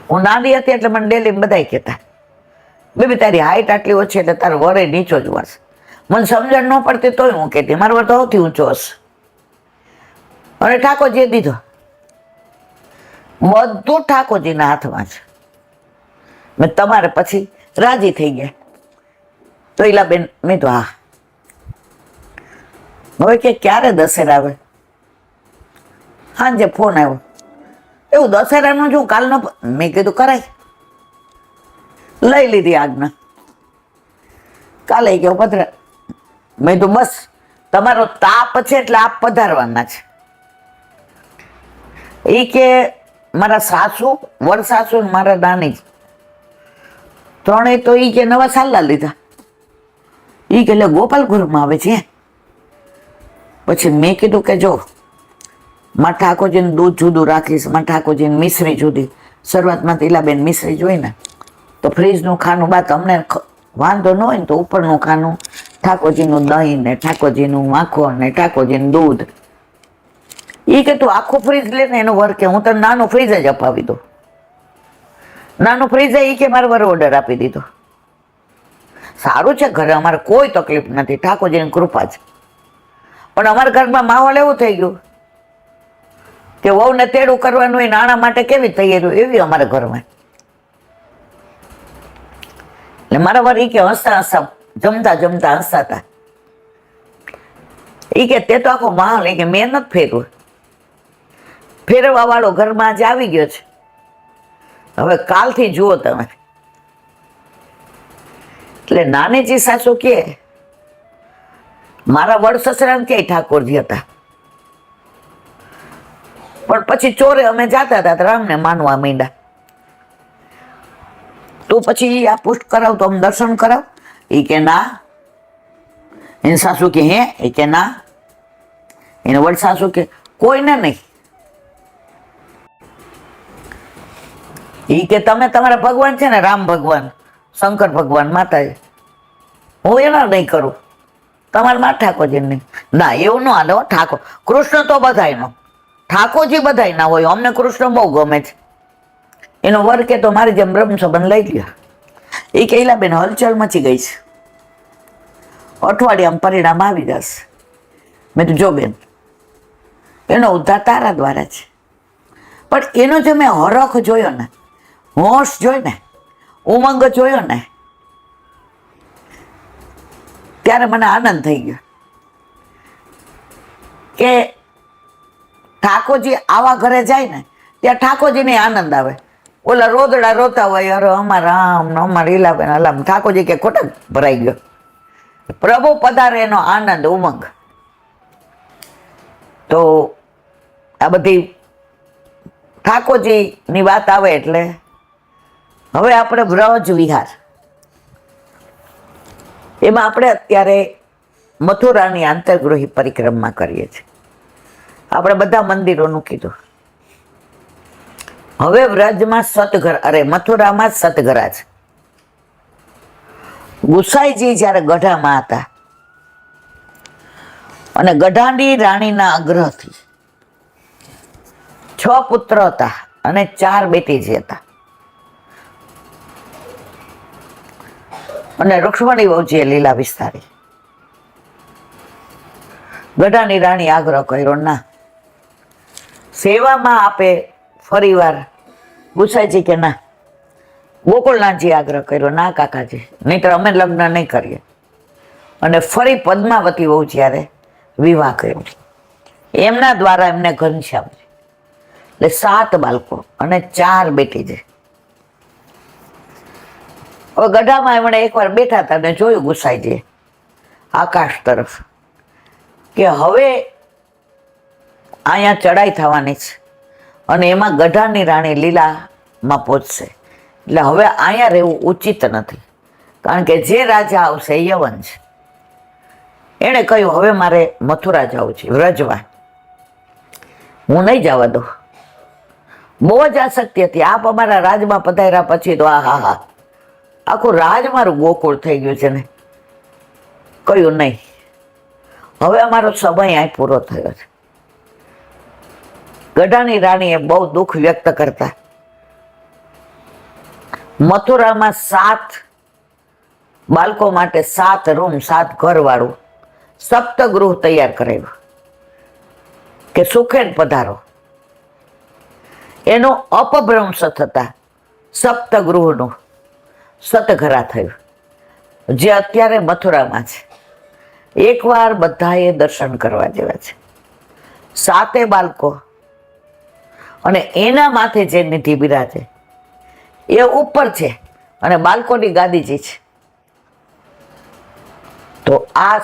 હું નાની હતી એટલે મને ડેલી બધા કહેતા, બેબી તારી હાઈટ આટલી ઓછી એટલે તારો વરે નીચો જ વાસ। મને સમજણ ન પડતી તોય હું કહેતી મારો વર તો સૌથી ઊંચો હશે, અને ઠાકોરજીએ દીધો, બધું ઠાકોરજીના હાથમાં છે। મેં તમારે પછી રાજી થઈ ગયા તો ઈલાબેન, મેં તો હા, હવે કે ક્યારે દશેરા આવે? સાંજે ફોન આવ્યો, એવું દશેરાનું જો કાલનો, મેં કીધું કરાય, લઈ લીધી આજ્ઞા, કાલે ગયો પધરા। મેં તો બસ તમારો તાપ છે એટલે આપ પધારવાના છે। એ કે મારા સાસુ, વડ સાસુ ને મારા નાની 3 તો એ કે નવા સાલા લીધા, એ કે એટલે ગોપાલપુરમાં આવે છે। પછી મેં કીધું કે જો માં ઠાકોરજીનું દૂધ જુદું રાખીશ, માં ઠાકોરજીની મિશ્રી જુદી। શરૂઆતમાં ઈલાબેન મિશ્રી જોઈ ને તો ફ્રીજનું ખાનું બાદ અમને વાંધો ન હોય ને તો ઉપરનું ખાનું ઠાકોરજીનું દહીં ને ઠાકોરજીનું માખણ ને ઠાકોરજીનું દૂધ। એ કે તું આખું ફ્રીજ લે ને, એનો વર કે હું તને નાનું ફ્રીજ જ અપાવી દઉં, નાનું ફ્રીજ એ કે મારે વર ઓર્ડર આપી દીધો। સારું છે, ઘરે અમારે કોઈ તકલીફ નથી, ઠાકોરજીની કૃપા છે। પણ અમારા ઘરમાં માહોલ એવું થઈ ગયું કે વહુને તેડું કરવાનું હોય, નાણા માટે કેવી તૈયારી એવી અમારા ઘરમાં। એટલે મારા વર ઈ કે હસતા હસતા જમતા જમતા હસતા હતા, ઈ કે તે તો આખો માહોલ, એ કે મેં નથી ફેરવું, ફેરવા વાળો ઘરમાં આજે આવી ગયો છે, હવે કાલથી જુઓ તમે। એટલે નાનીજી સાસુ કે મારા વડ સસરા ક્યાંય ઠાકોરજી હતા, પણ પછી ચોરે અમે જાતા હતા રામને માનવા માંડ્યા, તો પછી આ પુષ્ટ કરાવ તો આમ દર્શન કરાવ? એ કે ના। એની સાસુ કે હે? એ કે ના। એને વડ સાસુ કે કોઈને નહીં, એ કે તમે તમારા ભગવાન છે ને, રામ ભગવાન, શંકર ભગવાન, માતાજી, હું એના નહીં કરું, તમારે માં ઠાકોરજી નહીં। ના એવું ન હાલે, ઠાકોર કૃષ્ણ તો બધાયનો, ઠાકોરજી બધાય ના હોય, અમને કૃષ્ણ બહુ ગમે છે। એનો વર કે તો મારી જેમ બ્રહ્મ સંબંધ લઈ લ્યો। એ કે ઈલાબેન હલચલ મચી ગઈ છે, અઠવાડિયામાં પરિણામ આવી જશે। મેં તો જો બેન એનો ઉદ્ધાર તારા દ્વારા છે. પણ એનો જો મેં હરખ જોયો ને, હોશ જોયો ને, ઉમંગ જોયો ને, ત્યારે મને આનંદ થઈ ગયો કે ઠાકોરજી આવા ઘરે જાય ને ત્યાં ઠાકોરજીને આનંદ આવે. ઓલા રોદડા રોતા હોય, અરે અમારા રામ ને અમારા લીલાબેન અલામ, ઠાકોરજી કે ખોટા ભરાઈ ગયો. પ્રભુ પધારે એનો આનંદ ઉમંગ. તો આ બધી ઠાકોરજીની વાત આવે એટલે હવે આપણે વ્રજ વિહાર, એમાં આપણે અત્યારે મથુરાની આંતરગૃહી પરિક્રમા કરીએ છીએ. આપણે બધા મંદિરોનું કીધું. હવે વ્રજમાં સતઘર, અરે મથુરામાં સતઘરા છે. ગુસાઈજી જ્યારે ગઢામાં હતા અને ગઢાની રાણીના આગ્રહથી 6 પુત્ર હતા અને 4 બેટીજી હતા. અને રૂક્ષ્મણી વહુજીએ લીલા વિસ્તારી. ગઢાની રાણી આગ્રહ કર્યો, ના, સેવામાં આપે ફરીવાર. ગુસાઈજી કે ના. ગોકુળનાથજી આગ્રહ કર્યો, ના કાકાજી, નહીંતર અમે લગ્ન નહીં કરીએ. અને ફરી પદ્માવતી વહુ જ્યારે વિવાહ કર્યો, એમના દ્વારા એમને ઘનશ્યામ, એટલે 7 બાળકો અને 4 બેટી છે. હવે ગઢામાં એમણે એકવાર બેઠા હતા ને જોયું ગુસાઈજીએ આકાશ તરફ કે હવે અહીંયા ચડાઈ થવાની છે અને એમાં ગઢાની રાણી લીલામાં પહોંચશે, એટલે હવે અહીંયા રહેવું ઉચિત નથી, કારણ કે જે રાજા આવશે એ યવન છે. એણે કહ્યું, હવે મારે મથુરા જવું છે, વ્રજવા, હું નહીં જવા દઉં. બહુ જ આસક્તિ હતી. આપ અમારા રાજમાં પધાર્યા પછી તો હા, આખું રાજ મારું ગોકુળ થઈ ગયું છે ને. કહ્યું નહીં, હવે અમારો સમય અહીં પૂરો થયો છે. ગઢાની રાણીએ બહુ દુઃખ વ્યક્ત કરતા મથુરામાં 7 બાળકો માટે 7 રૂમ, 7 ઘર વાળું સપ્તગૃહ તૈયાર કરાવ્યું કે સુખેન પધારો. એનો અપભ્રંશ થતા સપ્તગૃહનું સતઘરા થયું, જે અત્યારે મથુરામાં છે. એકવાર બધાએ દર્શન કરવા જેવા છે. 7 બાળકો અને એના માથે જે નિધિ બિરાજે એ ઉપર છે અને બાળકોની ગાદી જે છે. તો આ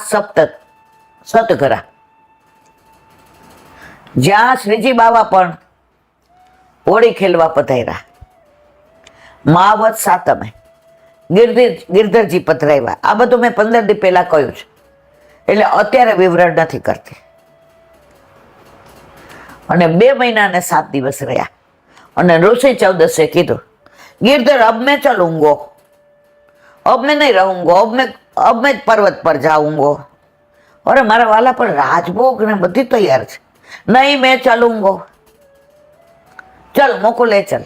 સતઘરા જ્યાં શ્રીજી બાવા પણ હોળી ખેલવા પધાર્યા, મહાવત સાતમે ગિરધરજી પધરાવ્યા. આ બધું મેં 15 દી પહેલા કહ્યું છે, એટલે અત્યારે વિવરણ નથી કરતી. અને 2 મહિના અને 7 દિવસ રહ્યા અને ઋષિ 14 કીધું, गिरधर अब मैं चलूंगो, अब मैं नहीं रहूंगो, अब मैं पर्वत पर जाऊंगो. अरे मारा वाला पर राजभोग ने बधी तैयार है, नहीं मैं चलूंगो, चल मोको ले चल.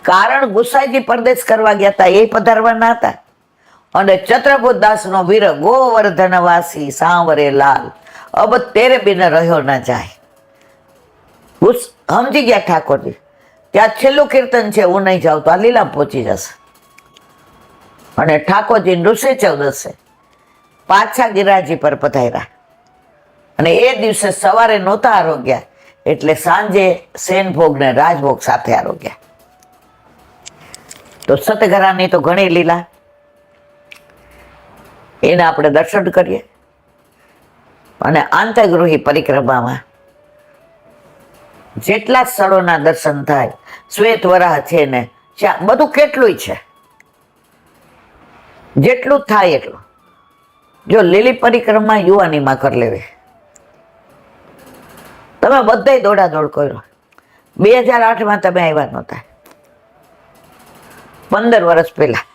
कारण गुसाईजी परदेश करवा गया था, ये पधारवाना था. અને ચત્રભુદાસ નો વીર ગોવર્ધન વાસી સાંવરે લાલ, अब तेरे बिना રહ્યો ના જાય. સમજી ગયા ઠાકોરજી. ત્યાં છેલ્લું કીર્તન છે, હું નહીં જાઉં તો આ લીલા પહોંચી જશે. અને ઠાકોરજી ઋષિ 14 પાછા ગિરાજી પર પધાર્યા અને એ દિવસે સવારે નહોતા આરોગ્યા, એટલે સાંજે સેનભોગ ને રાજભોગ સાથે આરોગ્યા. તો સતઘરાની તો ઘણી લીલા, એને આપણે દર્શન કરીએ. અને આંતરગૃહી પરિક્રમામાં જેટલા સ્થળોના દર્શન થાય, શ્વેત વરાહ છે ને બધું કેટલું છે, જેટલું થાય એટલું. જો લીલી પરિક્રમા યુવાનીમાં કરી લેવી, તમે બધાય દોડાદોડ કર્યો. 2008માં તમે આવ્યા નહોતા, 15 વર્ષ પહેલા,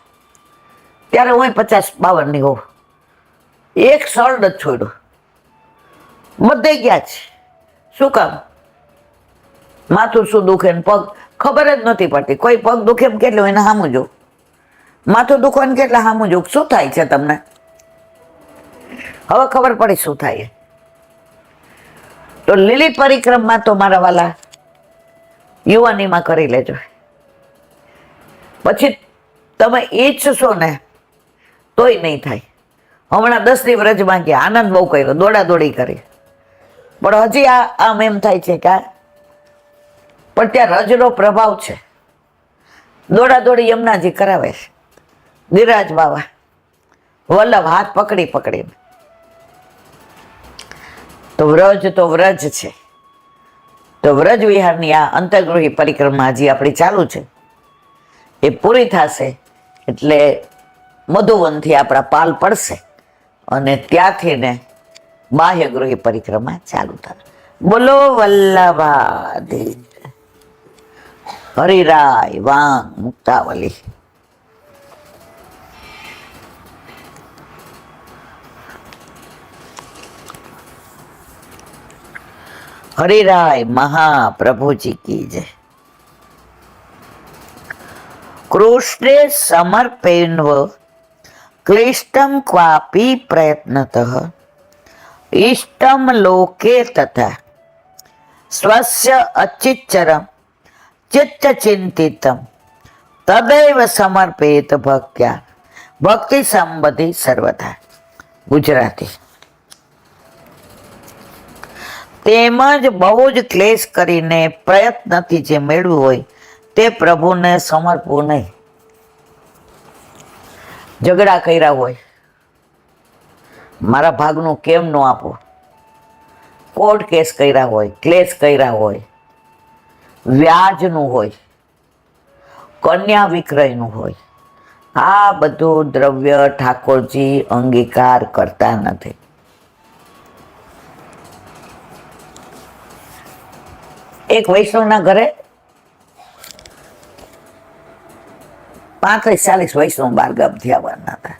ત્યારે હું 50-52 ની હોઉં. એક સ્થળ નથી છોડ્યું, બધે ગયા છે. શું કામ? માથું શું દુખે ને પગ ખબર જ નથી પડતી. કોઈ પગ દુખે એમ કેટલું એને સામું જોવું, માથું દુખે ને કેટલા સામું જોવું. શું થાય છે તમને? હવે ખબર પડી શું થાય. તો લીલી પરિક્રમા તો મારા વાલા યુવાનીમાં કરી લેજો. પછી તમે ઈચ્છશો ને તોય નહીં થાય. હમણાં 10 દી વ્રજમાં ગયા, આનંદ બહુ કર્યો, દોડા દોડી કરી, પણ હજી આમ એમ થાય છે કે પણ ત્યાં રજનો પ્રભાવ છે. દોડા દોડી યમુનાજી કરાવે છે, ગિરિરાજ બાવા વલ્લભ હાથ પકડી પકડીને. તો વ્રજ છે. તો વ્રજ વિહારની આ અંતર્ગૃહી પરિક્રમા હજી આપણી ચાલુ છે. એ પૂરી થશે એટલે મધુવનથી આપણા પાલ પડશે અને ત્યાંથી ને બાહ્ય ગૃહી પરિક્રમા ચાલુ થશે. બોલો વલ્લભાધી હરિરાય વાંગ મુક્તાવલી. હરિરાય મહાપ્રભુજી કી જય. કૃષ્ણે સમર્પેન્વ ક્લિષ્ટમ ક્વાપી પ્રયત્નતઃ ઇષ્ટમ લોકે તથા સ્વસ્ય અચિચ્ચરમ ચિત્ત ચિંતિતમ તદૈવ સમર્પેત ભક્ત્યા ભક્તિ સંબંધી સર્વથા. ગુજરાતી. તેમજ બહુ જ ક્લેશ કરીને પ્રયત્નથી જે મેળવ્યું હોય તે પ્રભુને સમર્પવું નહીં. ઝઘડા કર્યા હોય, મારા ભાગનું કેમ ન આપો, કોર્ટ કેસ કર્યા હોય, ક્લેશ કર્યા હોય, વ્યાજનું હોય, કન્યા વિક્રયનું હોય, આ બધું દ્રવ્ય ઠાકોરજી અંગીકાર કરતા નથી. એક વૈષ્ણવના ઘરે 35-40 વૈષ્ણવ બહારગામથી આવવાના હતા.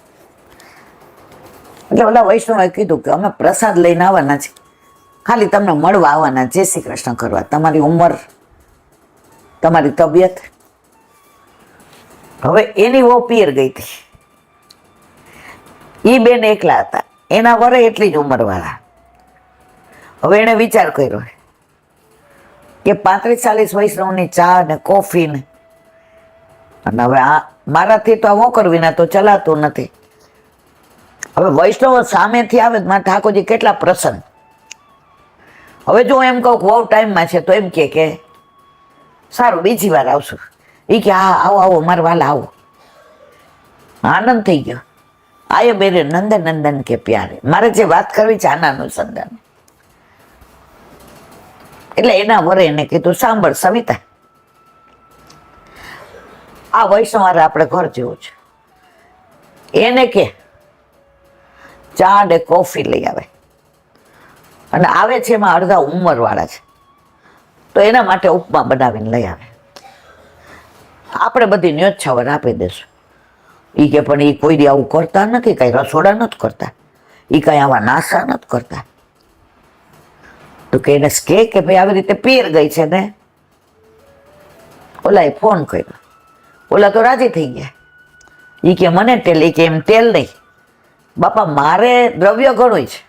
એટલે ઓલા વૈષ્ણવે કીધું કે અમે પ્રસાદ લઈને આવવાના છે, ખાલી તમને મળવા આવવાના, જય શ્રી કૃષ્ણ કરવા. તમારી ઉંમર, તમારી તબિયત. હવે એની વો પિયર ગઈ હતી, એ બેન એકલા હતા, એના વરે એટલી જ ઉંમરવાળા. હવે એને વિચાર કર્યો કે 35-40 વૈષ્ણવની ચા ને કોફી ને, અને હવે આ મારાથી તો આ વોકર વિના તો ચલાતું નથી. હવે વૈષ્ણવ સામેથી આવે તો મારા ઠાકોરજી કેટલા પ્રસન્ન. હવે જો એમ કહું બહુ ટાઈમમાં છે તો એમ કે સારું બીજી વાર આવશું. એ કે હા આવો આવો મારા વાલા આવો. આનંદ થઈ ગયો. આયે મેરે નંદન નંદન કે પ્યારે. મારે જે વાત કરવી છે આના અનુસંધાન. એટલે એના વરે એને કીધું સાંભળ સવિતા, આ વૈષ્ણવ આપણે ઘર જેવું છે, એને કે ચા ને કોફી લઈ આવે, અને આવે છે એમાં અડધા ઉંમરવાળા છે, તો એના માટે ઉપમા બનાવીને લઈ આવે. આપણે બધી ન્યોછાવર આપી દઈશું. એ કે પણ એ કોઈ દી આવું કરતા નથી, કઈ રસોડા નથી કરતા, એ કઈ આવા નાસ્તા નથી કરતા. તો કે એને કે ભાઈ આવી રીતે પિયર ગઈ છે ને. ઓલા એ ફોન કર્યો, ઓલા તો રાજી થઈ ગયા. એ કે મને તેલ, એ કે એમ તેલ નહીં બાપા, મારે દ્રવ્ય ઘણું છે,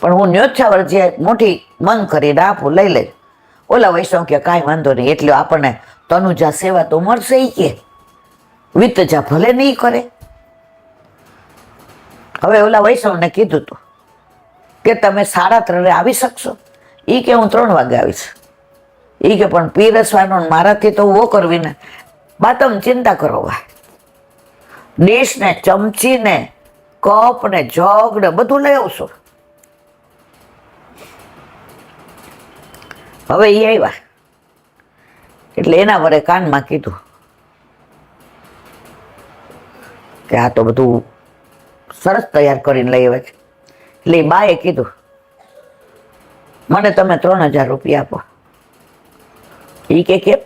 પણ હું ન્યોછાવર જે મોટી મંગ કરીને આપું, લઈ લેજો. ઓલા વૈષ્ણવ કે કાંઈ વાંધો નહીં, એટલે આપણને તનુજા સેવા તો મળશે. એ કે વિતજા ભલે નહીં કરે. હવે ઓલા વૈષ્ણવને કીધું હતું કે તમે 3:30 આવી શકશો? એ કે હું 3 વાગે આવીશ. એ કે પણ પીરસવાનો મારાથી તો વો કરવી ને. બા તમે ચિંતા કરો, ડીશ ને ચમચી ને કપ ને જગ ને બધું લઈ આવશો. હવે એ આવ્યા એટલે એના વરે કાનમાં કીધું કે આ તો બધું સરસ તૈયાર કરીને લઈ આવે છે. એટલે બાએ કીધું મને તમે 3000 રૂપિયા આપો. એ કે કેમ?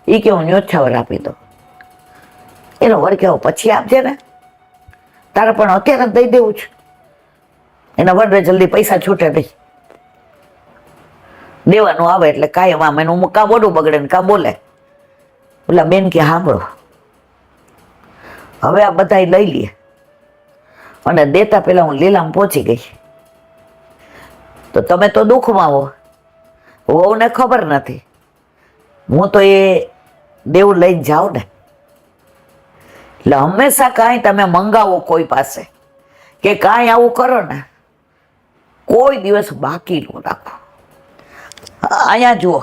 એ કે હું ન્યોછાવર આપી દો. એનો વર કેવો પછી આપજે ને, તારે પણ અત્યારે જ દઈ દેવું છે. એના વરને જલ્દી પૈસા છૂટે નહીં, દેવાનું આવે એટલે કાયમ આમ એનું કા બોડું બગડે ને કા બોલે. ઓલા બેન કે સાંભળો, હવે આ બધા લઈ લઈએ, અને દેતા પેલા હું લીલામાં પહોંચી ગઈ. તો તમે તો દુઃખમાં હો, વહુને ખબર નથી. હું તો એ દેવું લઈને જાઉં ને. એટલે હંમેશા કાંઈ તમે મંગાવો કોઈ પાસે કે કાંઈ આવું કરો ને, કોઈ દિવસ બાકી ન રાખો. અહીંયા જુઓ,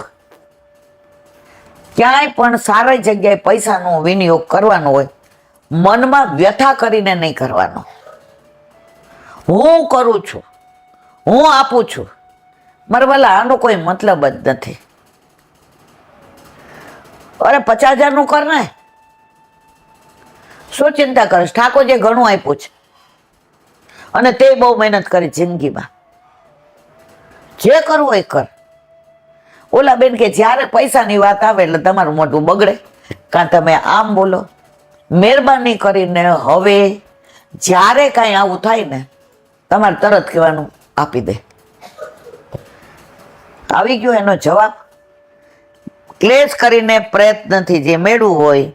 ક્યાંય પણ સારી જગ્યાએ પૈસાનો વિનિયોગ કરવાનો હોય, મનમાં વ્યથા કરીને નહીં કરવાનો. હું કરું છું, હું આપું છું, મારે વાલા આનો કોઈ મતલબ જ નથી. અરે 50,000 કર ને, શું ચિંતા કરીશ? ઠાકોરજી ઘણું આપ્યું છે અને તે બહુ મહેનત કરી જિંદગીમાં. જે કરવું હોય કર. ઓલા બેન કે જ્યારે પૈસાની વાત આવે એટલે તમારું મોઢું બગડે, કાં તમે આમ બોલો. મહેરબાની કરીને હવે જ્યારે કાંઈ આવું થાય ને, તમારે તરત કહેવાનું આપી દે. આવી ગયો એનો જવાબ. ક્લેશ કરીને પ્રયત્નથી જે મેળવું હોય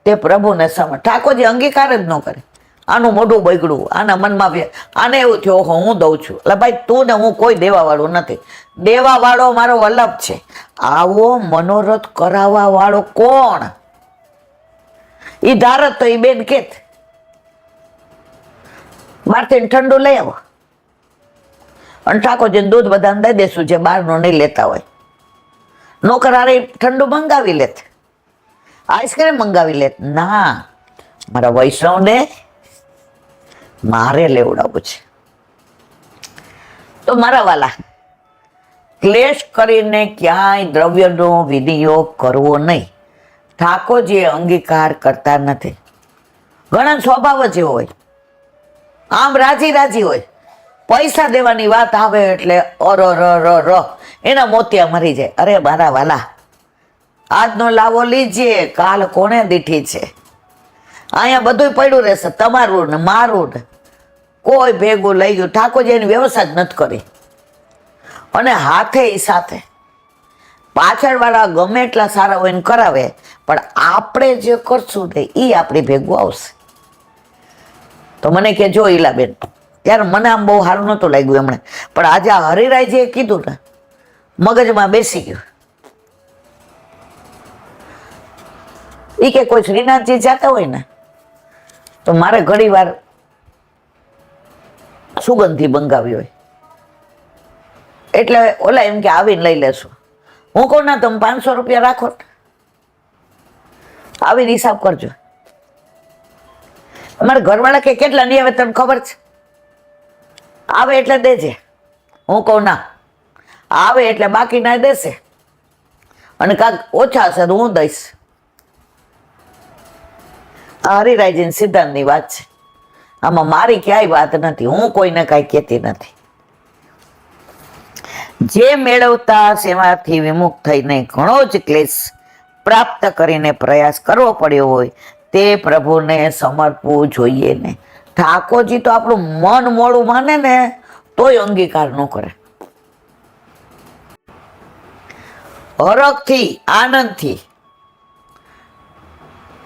તે પ્રભુને સમજ. ઠાકોરજી અંગીકાર જ ન કરે. આનું મોઢું બગડવું, આના મનમાં આને એવું થયું, હું દઉં છું. એટલે ભાઈ તું ને હું કોઈ દેવા વાળું નથી. દેવા વાળો મારો વલ્લભ છે. આવો મનોરથ કરાવવા વાળો કોણ? ઈ ધારત તો ઈ બેન કેત બહારથી ઠંડુ લઈ આવો અને ઠાકોરજીને દૂધ બધાને દઈ દેશું જે બહારનું નહીં લેતા હોય. નોકર હારે ઠંડુ મંગાવી લેત, આઈસ્ક્રીમ મંગાવી લેત. ના, મારા વૈષ્ણવને મારે લેવડાવવું છે. તો મારા વાલા, ક્લેશ કરીને ક્યાંય દ્રવ્યનો વિનિયોગ કરવો નહીં. ઠાકોરજી અંગીકાર કરતા નથી. ઘણા સ્વભાવ જ એવો હોય, આમ રાજી રાજી હોય, પૈસા દેવાની વાત આવે એટલે એના મોતિયા મરી જાય. અરે મારા વાલા, આજનો લાવો લીજીએ, કાલ કોણે દીઠી છે. અહીંયા બધું પડ્યું રહેશે, તમારું ને મારું ને, કોઈ ભેગું લઈ ગયું. ઠાકોરજી એની વ્યવસ્થા જ નથી કરી. અને હાથે સાથે પાછળવાળા ગમે એટલા સારા હોય ને કરાવે, પણ આપણે જે કરશું ને એ આપણી ભેગું આવશે. તો મને કે જો ઈલાબેન, ત્યારે મને આમ બહુ સારું નહોતું લાગ્યું એમણે, પણ આજે આ હરિરાયજીએ કીધું ને, મગજમાં બેસી ગયું. એ કે કોઈ શ્રીનાથજી જતા હોય ને તો મારે ઘણી વાર સુગંધી મંગાવી હોય એટલે ઓલા એમ કે આવીને લઈ લેશું. હું કહું ના, તમે 500 રૂપિયા રાખો, આવીને હિસાબ કરજો. અમારા ઘરવાળા કે કેટલા નહીં આવે તને ખબર છે? આવે એટલે દેજે. હું કહું ના, આવે એટલે બાકી ના દેશે અને કાંક ઓછા હશે તો હું દઈશ. આ હરિરાયજીની સિદ્ધાંતની વાત છે. આમાં મારી ક્યાંય વાત નથી. હું કોઈને કાંઈ કહેતી નથી. જે મેળવતા સેવાથી વિમુખ થઈને ઘણો જ ક્લેશ પ્રાપ્ત કરીને પ્રયાસ કરવો પડ્યો હોય તે પ્રભુને સમર્પવું જોઈએ ને. ઠાકોરજી તો આપણું મન મોડું માને ને તોય અંગીકાર ન કરે. હરખથી, આનંદથી.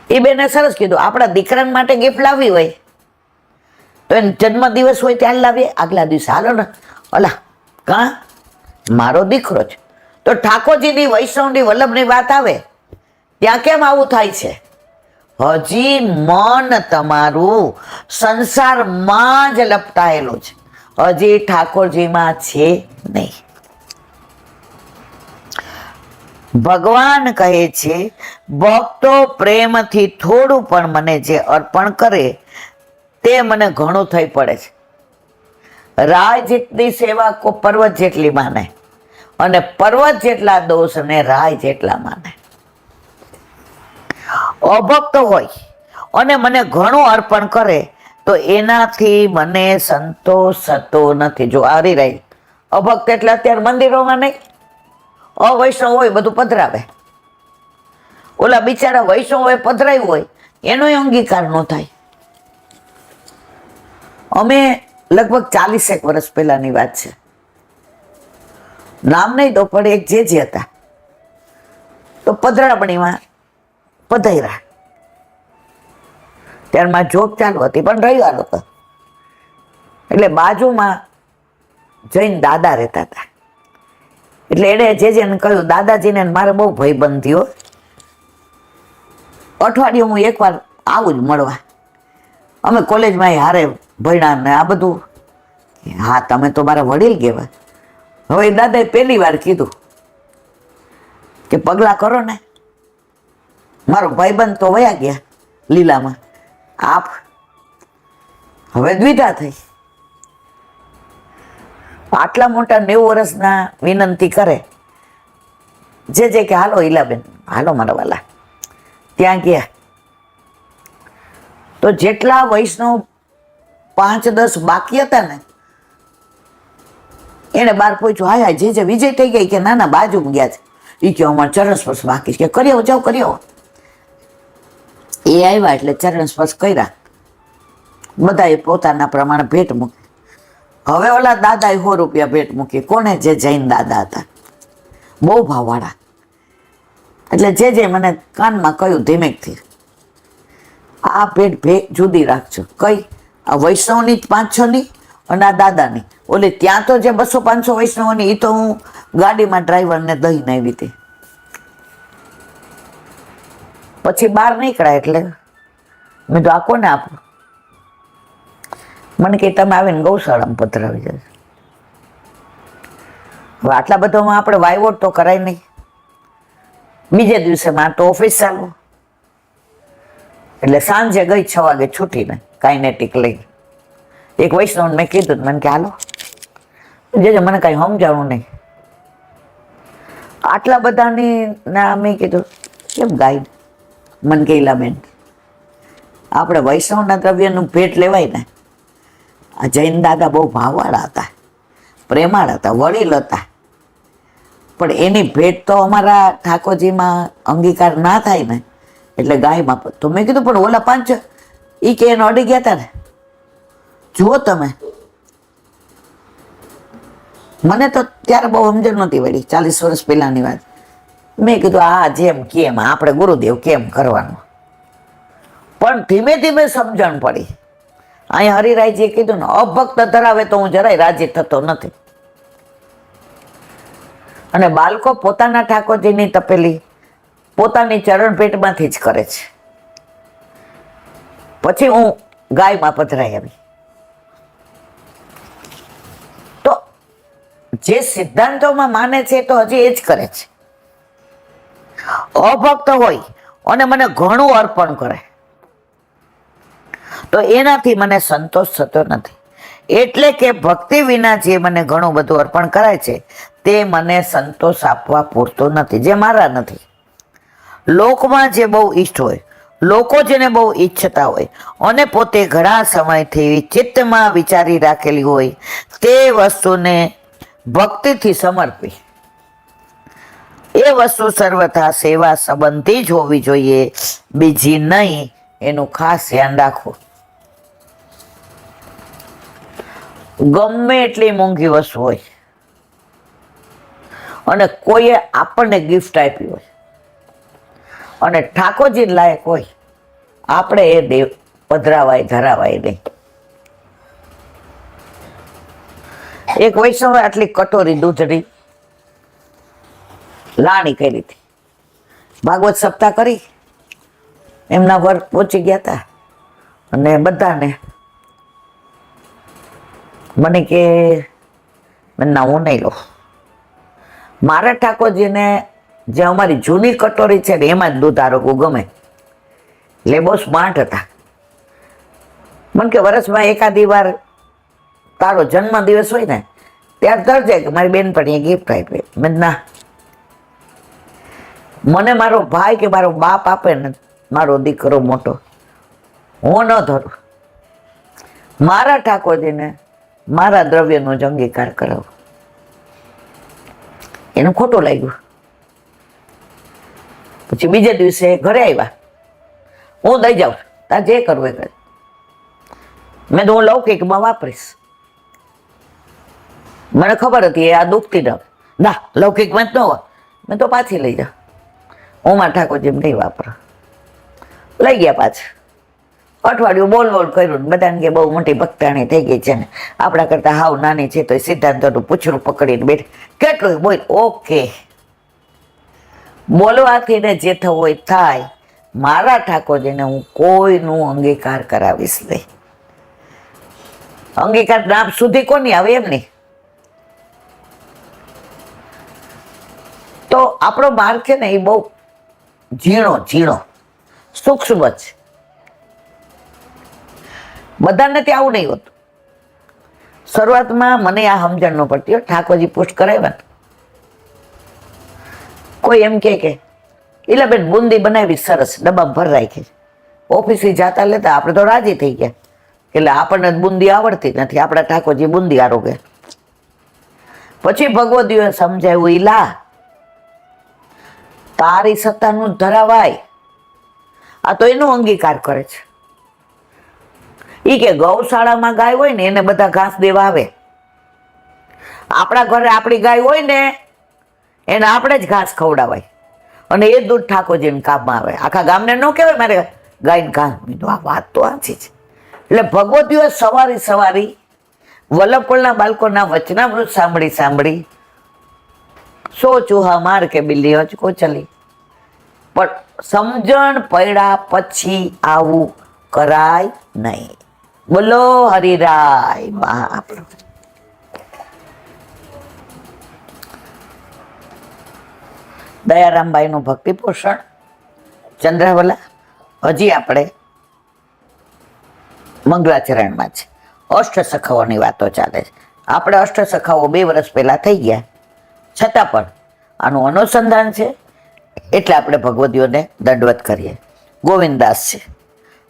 એ બેને સરસ કીધું, આપણા દીકરા માટે ગિફ્ટ લાવવી હોય તો એને જન્મદિવસ હોય ત્યારે લાવીએ. આગલા દિવસે હાલો ને, ઓલા કાં મારો દીકરો છે. તો ઠાકોરજીની, વૈષ્ણવની, વલ્લભની વાત આવે ત્યાં કેમ આવું થાય છે? હજી મન તમારું સંસારમાં જ લપટાયેલું છે, હજી ઠાકોરજીમાં છે નહીં. ભગવાન કહે છે, ભક્તો પ્રેમથી થોડું પણ મને જે અર્પણ કરે તે મને ઘણું થઈ પડે છે. રાય જેટલી સેવા કો પર્વત જેટલી માને, અને પર્વત જેટલા દોષને રાય જેટલા માને. અભક્ત હોય અને મને ઘણું અર્પણ કરે તો એનાથી મને સંતોષ થતો નથી. જો હારી રહી અભક્ત એટલે અત્યારે મંદિરોમાં નહીં, અવૈષ્ણવ હોય બધું પધરાવે. ઓલા બિચારા વૈષ્ણવ પધરાયું હોય એનો અંગીકાર ન થાય. અમે લગભગ 40 વર્ષ પહેલાની વાત છે, નામ નહીં દો પણ એક જે હતા તો પધરામણીમાં પધાર્યા. ત્યારમાં જોબ ચાલુ હતી પણ રવિવાર હતો એટલે બાજુમાં જૈન દાદા રહેતા હતા. એટલે એણે જેને કહ્યું, દાદાજીને મારે બહુ ભયબંધ થયો, અઠવાડિયું હું એકવાર આવું જ મળવા, અમે કોલેજમાં હારે ભણ્યા ને આ બધું. હા, તમે તો મારા વડીલ કહેવાય. હવે દાદાએ પહેલી વાર કીધું કે પગલાં કરો ને, મારો ભાઈબંધ તો વયા ગયા લીલામાં, આપ હવે દ્વિધા થઈ. આટલા મોટા 90 વર્ષના વિનંતી કરે, જે કે હાલો ઈલાબેન, હાલો મારા વાલા. ત્યાં ગયા તો જેટલા વૈષ્ણવ 5-10 બાકી હતા ને, એને બહાર પૂછ્યું, હાય હાય જે વિજય થઈ ગઈ કે ના બાજુમાં ગયા છે. એ કે અમારે ચરણ સ્પર્શ બાકી છે. કે કરી આવો, જાઓ કરી આવો. એ આવ્યા એટલે ચરણ સ્પર્શ કર્યા, બધાએ પોતાના પ્રમાણે ભેટ મૂકી. હવે ઓલા દાદાએ 100 રૂપિયા ભેટ મૂકી. કોને? જે જૈન દાદા હતા, બહુ ભાવવાળા. એટલે જે મને કાનમાં કહ્યું ધીમેકથી, આ ભેટ જુદી રાખજો. કઈ? આ વૈષ્ણવની 5-6ની અને આ દાદાની. ઓલી ત્યાં તો જે 200-500 વૈષ્ણવની, એ તો હું ગાડીમાં ડ્રાઈવરને દઈને આવી હતી. પછી બહાર નીકળ્યા એટલે મેં તો આ કોને આપું? મને કે તમે આવીને ગૌશાળામાં પધરાવી જશે. હવે આટલા બધામાં આપણે વાયવોટ તો કરાય નહીં. બીજે દિવસે મારે તો ઓફિસ ચાલુ, એટલે સાંજે ગઈ 6 વાગે છૂટીને કાઇનેટિક લઈ. એક વૈષ્ણવ મેં કીધું, મને કે હાલો જે મને કઈ સમજાણું નહીં. આટલા બધાની ના મેં કીધું કેમ ગાઈડ? મને કહેલા બેન, આપણે વૈષ્ણવના દ્રવ્યનું ભેટ લેવાય ને. આ જૈન દાદા બહુ ભાવવાળા હતા, પ્રેમાળ હતા, વડીલ હતા, પણ એની ભેટ તો અમારા ઠાકોરજીમાં અંગીકાર ના થાય ને, એટલે ગાયમાં. તો મેં કીધું પણ ઓલા 5 એ કે એને અડી ગયા હતા ને, જુઓ તમે. મને તો ત્યારે બહુ સમજણ નહોતી વળી, 40 વર્ષ પહેલાની વાત. મેં કીધું આ જેમ કેમ આપણે ગુરુદેવ કેમ કરવાનું. પણ ધીમે ધીમે સમજણ પડી. અહીંયા હરિરાયજીએ કીધું ને, અભક્ત ધરાવે તો હું જરાય રાજી થતો નથી. અને બાળકો પોતાના ઠાકોરજીની તપેલી પોતાની ચરણ ભેટમાંથી જ કરે છે. પછી હું ગાયમાં પધરાઈ આવી. તો જે સિદ્ધાંતોમાં માને છે તો હજી એ જ કરે છે. અભક્ત હોય અને મને ઘણું અર્પણ કરે તો એનાથી મને સંતોષ થતો નથી. એટલે કે ભક્તિ વિના જે મને ઘણું બધું અર્પણ કરાય છે તે મને સંતોષ આપવા પૂરતો નથી, જે મારા નથી. લોકમાં જે બહુ ઈષ્ટ હોય, લોકો જેને બહુ ઈચ્છતા હોય અને પોતે ઘણા સમયથી ચિત્તમાં વિચારી રાખેલી હોય તે વસ્તુને ભક્તિથી સમર્પી, એ વસ્તુ સર્વથા સેવા સંબંધી જ હોવી જોઈએ, બીજી નહીં. એનું ખાસ ધ્યાન રાખવું. ગમે એટલી મોંઘી વસ્તુ હોય અને કોઈએ આપણને ગિફ્ટ આપી હોય અને ઠાકોરજી લાયક હોય, આપણે એ દેવ પધરાવાય ધરાવાય નહીં. એક વૈષ્ણવે આટલી કટોરી દૂધની લાણી કરી હતી. ભાગવત સપ્તાહ કરી, એમના ઘર પહોંચી ગયા હતા અને બધાને મને કે ના હું નહીં લઉં. મારા ઠાકોરજીને જે અમારી જૂની કટોરી છે ને એમાં જ દૂધ આરોગવું ગમે. એટલે બહુ સ્માર્ટ હતા. મને કે વર્ષમાં એકાદી વાર તારો જન્મ દિવસ હોય ને ત્યારે ધરજે કે મારી બેનપણીએ ગિફ્ટ આપી. મેં ના, મને મારો ભાઈ કે મારો બાપ આપે ને, મારો દીકરો મોટો, હું ન ધરું. મારા ઠાકોરજીને મારા દ્રવ્યનો જ અંગીકાર કરાવો. એનું ખોટું લાગ્યું. પછી બીજે દિવસે ઘરે આવ્યા, હું દઈ જાઉં, તાર જે કરવું એ કરે. મેં તો હું લૌકિકમાં વાપરીશ. મને ખબર હતી આ દુખતી ન, ના લૌકિકમાં જ ન હોય, મેં તો પાછી લઈ જાઉં. હું મારા ઠાકોરજી નહીં વાપરો. લઈ ગયા પાછા. અઠવાડિયું બોલ બોલ કર્યું ને બધાને કે બહુ મોટી ભક્તાણી થઈ ગઈ છે ને આપણા કરતા હાવ નાની છે તો સિદ્ધાંતનું પૂછડું પકડીને બેઠ કેટલું બોલ. ઓકે, બોલવાથી ને જે થવું હોય થાય. મારા ઠાકોરજીને હું કોઈનું અંગીકાર કરાવીશ નહીં. અંગીકાર નામ સુધી કોની આવે એમ નહીં. તો આપણો માર્ગ છે ને એ બહુ ઝીણો સૂક્ષ્મ છે. બધાને ત્યાં આવું નહીં હોતું. શરૂઆતમાં મને આ સમજણ ન પડતી ઠાકોરજી પુષ્ટ કરાવ્યા ને કોઈ એમ કે એટલે બેન બુંદી બનાવી સરસ ડબ્બા ભર રાખી ઓફિસે જાતા લેતા આપણે તો રાજી થઈ ગયા એટલે આપણને બુંદી આવડતી નથી, આપણા ઠાકોરજી બુંદી આરોગે. પછી ભગવદીઓએ સમજાવ્યું ઈલા તારી સત્તાનું ધરાવાય. આ તો એનો અંગીકાર કરે છે. ઈ કે ગૌશાળામાં ગાય હોય ને એને બધા ઘાસ દેવા આવે. આપણા ઘરે આપણી ગાય હોય ને એને આપણે જ ઘાસ ખવડાવાય અને એ દૂધ ઠાકોરજીને કામમાં આવે. આખા ગામને ન કહેવાય મારે ગાયને ઘાસ મીઠું. આ વાત તો આછી છે. એટલે ભગવતીઓ સવારી વલ્લભકુળના બાળકોના વચનામૃત સાંભળી સો ચૂહા માર કે બિલ્લી હચકો ચલી. પણ સમજણ પડ્યા પછી આવું કરાય નહીં. બોલો હરિરાય મહાપ્રભુ. દયારામબાઈ નું ભક્તિ પોષણ ચંદ્રાવલા હજી આપણે મંગલાચરણમાં છે. અષ્ટસખાઓની વાતો ચાલે છે. આપણે અષ્ટસખાઓ 2 વર્ષ પહેલા થઈ ગયા છતાં પણ આનું અનુસંધાન છે એટલે આપણે ભગવદીઓને દંડવત કરીએ. ગોવિંદદાસ છે.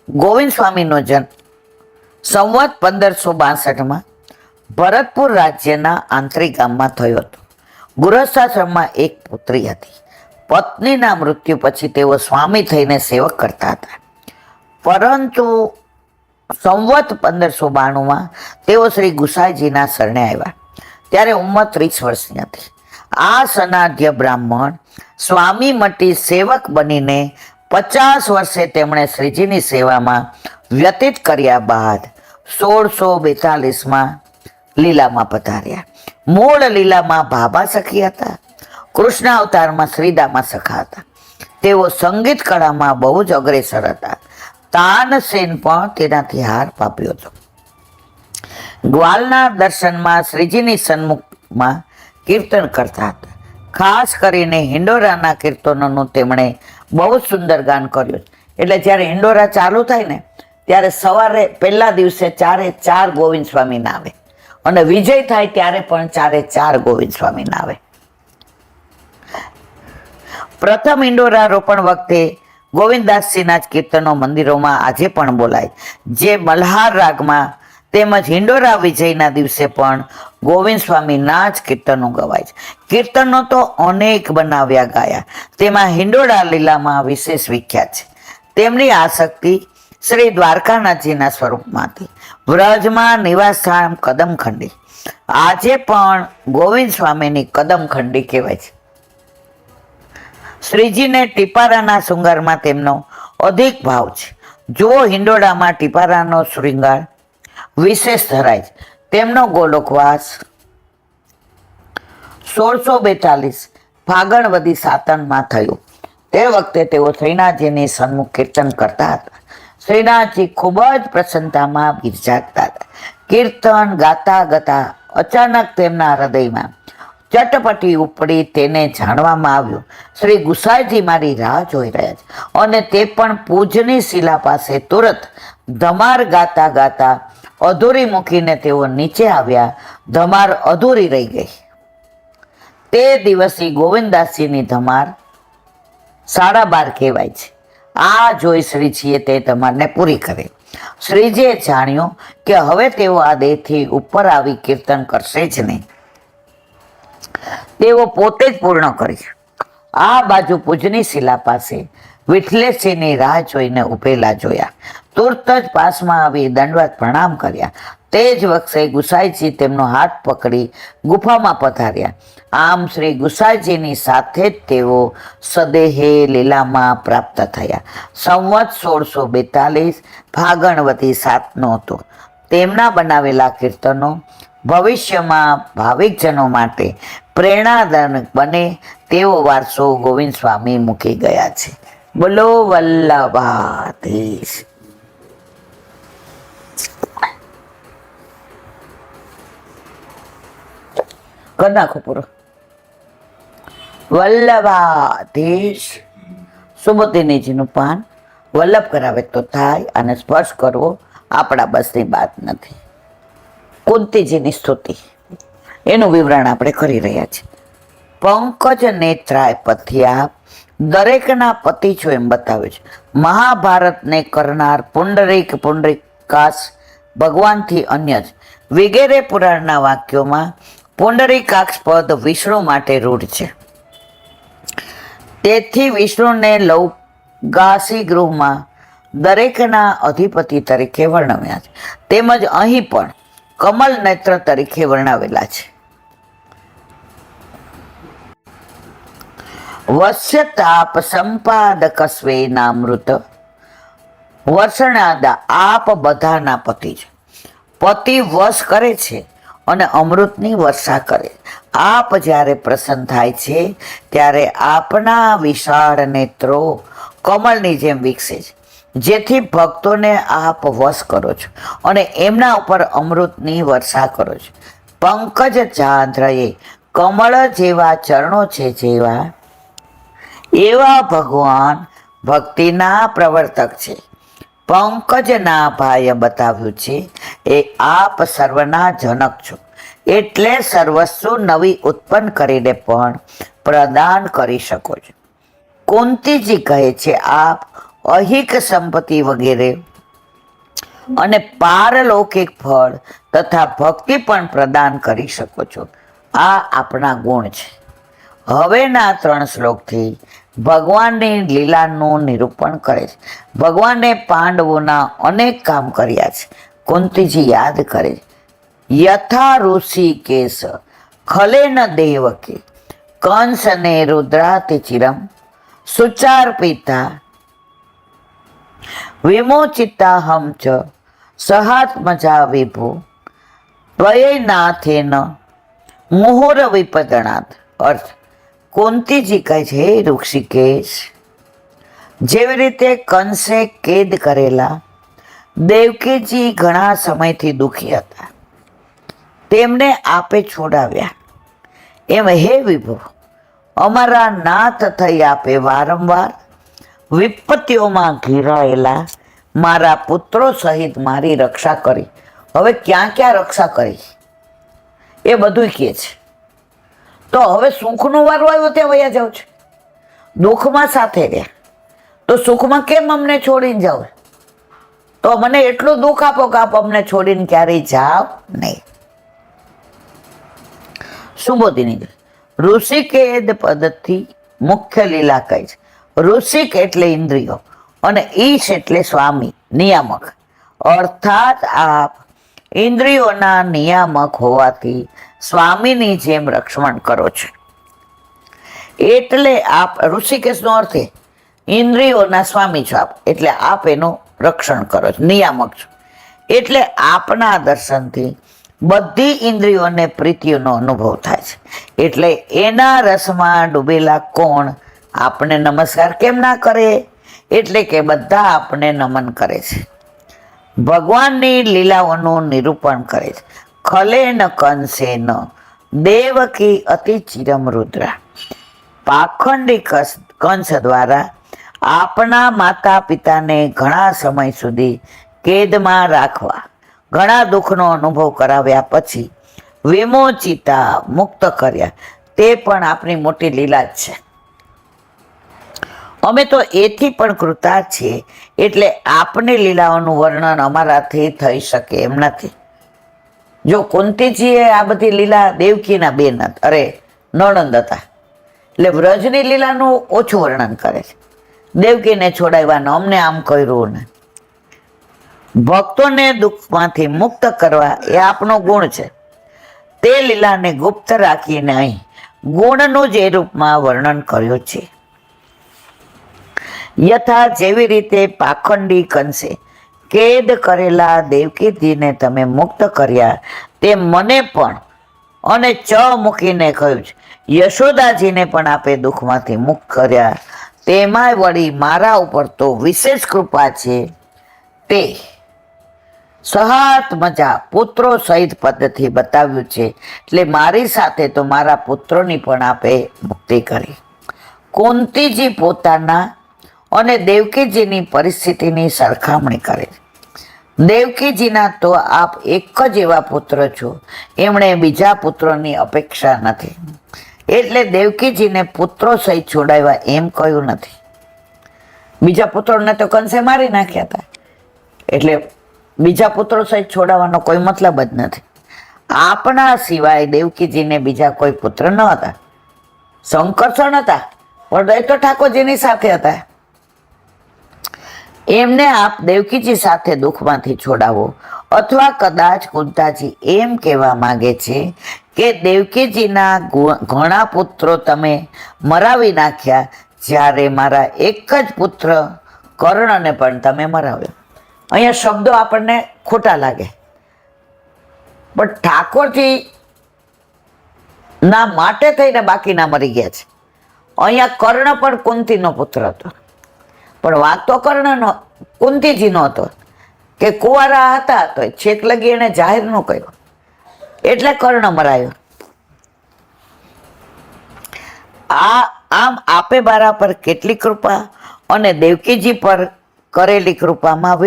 ગોવિંદ સ્વામીનો જન્મ સંવત 1562માં ભરતપુર રાજ્યના આંતરિક ગામમાં થયો હતો. ગૃહસ્થાશ્રમમાં એક પુત્રી હતી. પત્નીના મૃત્યુ પછી તેઓ સ્વામી થઈને સેવક કરતા હતા. પરંતુ સંવત 1592માં તેઓ શ્રી ગુસાઈજીના શરણે આવ્યા. ત્યારે ઉંમર 30 વર્ષની હતી. આ સનાઢ્ય બ્રાહ્મણ સ્વામી મટી સેવક બનીને 50 વર્ષે તેમણે શ્રીજીની સેવામાં વ્યતીત કર્યા બાદ 1642માં લીલામાં પધાર્યા. મૂળ લીલામાં ભાભા સખી હતા. કૃષ્ણ અવતારમાં શ્રીદામા સખા હતા. તેઓ સંગીત કળામાં બહુ જ અગ્રેસર હતા. તાનસેન પણ તેનાથી હાર પામ્યો હતો. ગ્વાલના દર્શનમાં શ્રીજીની સન્મુખમાં કીર્તન કરતા હતા. ખાસ કરીને હિંડોરાના કીર્તનોનું તેમણે બહુ સુંદર ગાન કર્યું. એટલે જ્યારે હિંડોરા ચાલુ થાય ને ત્યારે સવારે પહેલા દિવસે 4 ગોવિંદ સ્વામી ના આવે અને વિજય થાય ત્યારે પણ 4 ગોવિંદ સ્વામી ના આવે. પ્રથમ હિંડોરા રોપણ વખતે ગોવિંદદાસજીના જ કીર્તનો મંદિરોમાં આજે પણ બોલાય, જે મલ્હાર રાગમાં તેમજ હિંડોરા વિજયના દિવસે પણ ગોવિંદ સ્વામીના જ કીર્તનો ગવાય છે. કીર્તનો તો અનેક બનાવ્યા ગાયા. તેમાં હિંડોળા લીલામાં વિશેષ વિખ્યાત છે. તેમની આસક્તિ શ્રી દ્વારકાનાથજીના સ્વરૂપમાંથી. વ્રજમાં નિવાસ સ્થાન કદમખંડી. આજે પણ ગોવિંદ સ્વામીની કદમખંડી કહેવાય છે. શ્રીજીને ટીપારાના શૃંગારમાં તેમનો અધિક ભાવ છે. જુઓ હિંડોળામાં ટીપારાનો શૃંગાર વિશેષ ધરાય છે. તેમનો ગોલોકવાસ 1642 ફાગણવદી સાતનમાં થયું. તે વખતે તેઓ શ્રીનાથજીની સન્મુખ કીર્તન કરતા હતા. શ્રીનાથજી ખૂબ જ પ્રસન્નતામાં બિરજાતા હતા. કીર્તન ગાતા અચાનક તેમના હૃદયમાં ચટપટી ઉપડી. તેને જાણવામાં આવ્યું શ્રી ગુસાઈજી મારી રાહ જોઈ રહ્યા છે અને તે પણ પૂજની શિલા પાસે. તુરત ધમાર ગાતા અધૂરી મૂકીને તેઓ નીચે આવ્યા. ધમાર અધૂરી રહી ગઈ. તે દિવસે ગોવિંદદાસજીની ધમાર 12:30 કહેવાય છે. આ જોઈ શ્રીજીએ તે ધમારને પૂરી કરી. શ્રીજીએ જાણ્યું કે હવે તેઓ આ દેહથી ઉપર આવી કીર્તન કરશે જ નહીં. તેઓ પોતે જ પૂર્ણ કરી. આ બાજુ પૂજની શિલા પાસે વિઠ્ઠલેશજીની રાહ જોઈને ઉભેલા જોયા. તુરત જ પાસમાં આવી દંડવત પ્રણામ કર્યા. તે જ વખતે ગુસાઈજી તેમનો હાથ પકડી ગુફામાં પધાર્યા. આમ શ્રી ગુસાઈજીની સાથે જ તેઓ સદેહે લીલામાં પ્રાપ્ત થયા. સંવત 1642 ફાગણવતી 7નો હતો. તેમના બનાવેલા કીર્તનો ભવિષ્યમાં ભાવિકજનો માટે પ્રેરણાદાયક બને તેવો વારસો ગોવિંદ સ્વામી મૂકી ગયા છે. બોલો વલ્લભાધીશ. કરી નાખો પૂરો. વલ્લભાધીશ. સુબોધિનીજીનું પાન વલ્લભ કરાવે તો થાય, અને સ્પર્શ કરવો આપણા બસની વાત નથી. કુંતીજીની સ્તુતિ, એનું વિવરણ આપણે કરી રહ્યા છીએ. પંકજ નેત્રાય પથિયા, દરેકના પતિ છો એમ બતાવે છે. મહાભારતને કરનાર પુંડરીકાસ ભગવાનથી અન્ય જ વગેરે પુરાણના વાક્યોમાં પુંડરીકાક્ષ પદ વિષ્ણુ માટે રૂઢ છે. તેથી વિષ્ણુને લૌગાસી ગૃહમાં દરેકના અધિપતિ તરીકે વર્ણવ્યા છે. તેમજ અહીં પણ કમલ નેત્ર તરીકે વર્ણવેલા છે. વસ્યતાપ સંપાદક સ્વેનામૃત વર્ષણાદા, આપ બધાના પતિ છે. પતિ વશ કરે છે અને અમૃતની વર્ષા કરે. આપ જ્યારે પ્રસન્ન થાય છે ત્યારે આપના વિશાળ નેત્રો કમળની જેમ વિકસે છે, જેથી ભક્તોને આપ વશ કરો છો અને એમના ઉપર અમૃતની વર્ષા કરો છો. પંકજ ચાંદ્રએ કમળ જેવા ચરણો છે, એવા ભગવાન ભક્તિના પ્રવર્તક છે. પંકજના ભાઈએ બતાવ્યું છે એ આપ સર્વના જનક છો, એટલે સર્વસ્વ નવી ઉત્પન્ન કરીને પણ પ્રદાન કરી શકો છો. કુંતીજી કહે છે આપ અહિક સંપત્તિ વગેરે અને પારલૌકિક ફળ તથા ભક્તિ પણ પ્રદાન કરી શકો છો. આ આપણા ગુણ છે. હવેના 3 શ્લોકથી ભગવાનની લીલાનું નિરૂપણ કરે છે. ભગવાને પાંડવોના અનેક કામ કર્યા છે. કુંતીજી યાદ કરે છે. યથા ઋષિકેશ ખલેન દેવકે કંસને રુદ્રાતિચિરમ સુચાર પિતા વિમોચિતા હમ ચ સહાત્મજા વિભુ ત્વયૈનાથેન મુહુર વિપદણાત. અર્થ, કુંતીજી કહે છે, હે ઋષિકેશ, જેવી રીતે કંસે કેદ કરેલા દેવકીજી ઘણા સમયથી દુઃખી હતા, તેમને આપે છોડાવ્યા, એમ હે વિભુ, અમારા નાથ થઈ આપે વારંવાર વિપત્તિઓમાં ઘેરાયેલા મારા પુત્રો સહિત મારી રક્ષા કરી. હવે ક્યાં ક્યાં રક્ષા કરી એ બધું કહે છે. તો હવે સુખનો વારો આવ્યો ત્યાં વયા જાવ છે. દુઃખમાં સાથે રહ્યા તો સુખમાં કેમ અમને છોડીને જાવ? તો મને એટલું દુઃખ આપો કે આપ અમને છોડીને ક્યારેય જાવ નહીં. સુબોધિની ઋષિકેદ પદથી મુખ્ય લીલા કહે છે. ઋષિક એટલે ઇન્દ્રિયો અને ઈશ એટલે સ્વામી, નિયામક. અર્થાત આપ ઇન્દ્રિયોના નિયામક હોવાથી સ્વામીની જેમ રક્ષણ કરો છો. એટલે આપ ઋષિકેશનો અર્થ ઇન્દ્રિયોના સ્વામી છો આપ, એટલે આપ એનું રક્ષણ કરો છો, નિયામક છો. એટલે આપના દર્શનથી બધી ઇન્દ્રિયોને પ્રીતિનો અનુભવ થાય છે. એટલે એના રસમાં ડૂબેલા કોણ આપને નમસ્કાર કેમ ના કરે? એટલે કે બધા આપને નમન કરે છે. ભગવાનની લીલાઓનું નિરૂપણ કરે છે. ખલેન કંસેન દેવકી અતિ ચિરમ રુદ્રા. પાખંડી કંસ દ્વારા આપના માતા પિતાને ઘણા સમય સુધી કેદમાં રાખવા, ઘણા દુઃખનો અનુભવ કરાવ્યા પછી વિમોચિતા મુક્ત કર્યા, તે પણ આપની મોટી લીલા જ છે. અમે તો એથી પણ કૃતાર્થ છીએ, એટલે આપની લીલાઓનું વર્ણન અમારાથી થઈ શકે એમ નથી. જો કુંતીજીએ આ બધી લીલા દેવકીના બેન નણંદ હતા, એટલે વ્રજની લીલાનું ઓછું વર્ણન કરે છે. દેવકીને છોડાવ્યાનો અમને આમ કર્યું ને. ભક્તોને દુઃખમાંથી મુક્ત કરવા એ આપનો ગુણ છે. તે લીલાને ગુપ્ત રાખીને અહીં ગુણનું જ એ રૂપમાં વર્ણન કર્યું છે. યથા જેવી રીતે પાખંડી કંસે કેદ કરેલા દેવકીજીને તમે મુક્ત કર્યા તે મને પણ અને મૂકીને કહ્યું છે યશોદાજીને પણ આપે દુઃખમાંથી મુક્ત કર્યા. તેમાંય વળી મારા ઉપર તો વિશેષ કૃપા છે. તે સહાત મજા પુત્રો સહિત પદ્ધતિ બતાવ્યું છે. એટલે મારી સાથે તો મારા પુત્રોની પણ આપે મુક્તિ કરી. કુંતીજી પોતાના અને દેવકીજીની પરિસ્થિતિની સરખામણી કરે. દેવકીજીના તો આપ એક જ એવા પુત્ર છો, એમણે બીજા પુત્રોની અપેક્ષા નથી. એટલે દેવકીજીને પુત્રો સહિત છોડાવ્યા એમ કહ્યું નથી. બીજા પુત્રોને તો કંસે મારી નાખ્યા હતા, એટલે બીજા પુત્રો સહિત છોડાવવાનો કોઈ મતલબ જ નથી. આપણા સિવાય દેવકીજીને બીજા કોઈ પુત્ર ન હતા. શંકરસણ હતા, પણ એ તો ઠાકોરજીની સાથે હતા. એમને આપ દેવકીજી સાથે દુઃખમાંથી છોડાવો. અથવા કદાચ કુંતાજી એમ કહેવા માંગે છે કે દેવકીજીના ઘણા પુત્રો તમે મરાવી નાખ્યા, જ્યારે મારા એક જ પુત્ર કર્ણને પણ તમે મરાવ્યો. અહીંયા શબ્દો આપણને ખોટા લાગે, પણ ઠાકોરજી ના માટે થઈને બાકીના મરી ગયા છે. અહીંયા કર્ણ પણ કુંતીનો પુત્ર હતો, પણ વાંક તો કર્ણનો કુંતીજીનો હતો કે કુંવારા હતા તો છેક લગી એને જાહેર ન કર્યો, એટલે કર્ણ મરાયો. આમ આપે મારા પર કેટલી કૃપા અને દેવકીજી પર કરેલી કૃપામાં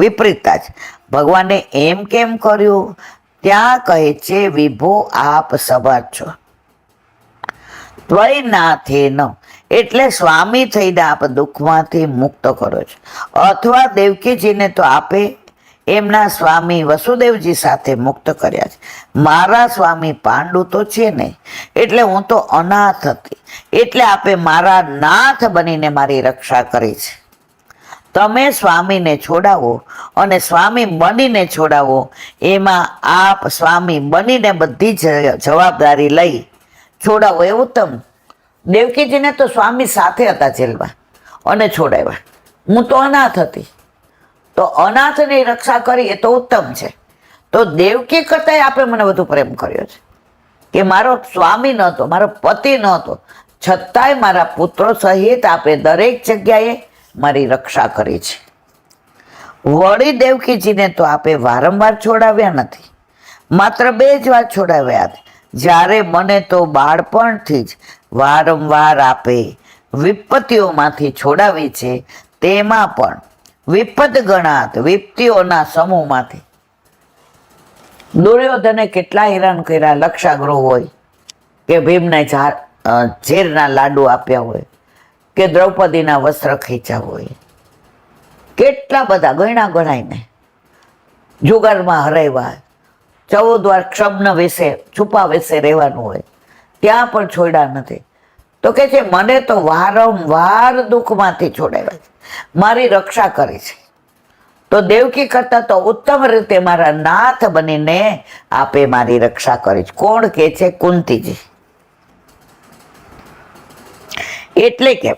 વિપરીતતા છે. ભગવાને એમ કેમ કર્યું? ત્યાં કહે છે વિભો આપ સભા છો ત્વય નાથે ન, એટલે સ્વામી થઈને આપ દુઃખમાંથી મુક્ત કરો છો. અથવા દેવકીજીને તો આપે એમના સ્વામી વસુદેવજી સાથે મુક્ત કર્યા છે. મારા સ્વામી પાંડુ તો છે નહીં, એટલે હું તો અનાથ હતી, એટલે આપે મારા નાથ બનીને મારી રક્ષા કરી છે. તમે સ્વામીને છોડાવો અને સ્વામી બનીને છોડાવો, એમાં આપ સ્વામી બનીને બધી જવાબદારી લઈ છોડાવો એ ઉત્તમ. દેવકીજીને તો સ્વામી સાથે હતા જેલમાં અને છોડાવ્યા. હું તો અનાથ હતી, તો અનાથની રક્ષા કરી એ તો ઉત્તમ છે. તો દેવકી કરતા આપે મને વધુ પ્રેમ કર્યો છે કે મારો સ્વામી નહોતો, મારો પતિ નહોતો, છતાંય મારા પુત્રો સહિત આપે દરેક જગ્યાએ મારી રક્ષા કરી છે. વળી દેવકીજીને તો આપે વારંવાર છોડાવ્યા નથી, માત્ર 2 જ વાર છોડાવ્યા હતા. જ્યારે મને તો બાળપણથી જ વારંવાર આપે વિપત્તિઓમાંથી છોડાવી છે, તેમાં પણ વિપદ ગણાત વિપત્તિઓના સમૂહમાંથી. દુર્યોધને કેટલા હેરાન કર્યા, લક્ષાગૃહ હોય કે ભીમને ઝેરના લાડુ આપ્યા હોય કે દ્રૌપદીના વસ્ત્ર ખેંચ્યા હોય, કેટલા બધા ગણાયને જુગારમાં હરાવ્યા. 14 વાર ક્ષબ્ન વેશે છુપા વેશે રહેવાનું હોય, ત્યાં પણ છોડ્યા નથી. તો કે છે મને તો વારંવાર દુઃખમાંથી છોડાવ્યા છે, મારી રક્ષા કરી છે. તો દેવકી કરતા તો ઉત્તમ રીતે મારા નાથ બનીને આપે મારી રક્ષા કરી છે. કોણ કે છે? કુંતીજી. એટલે કે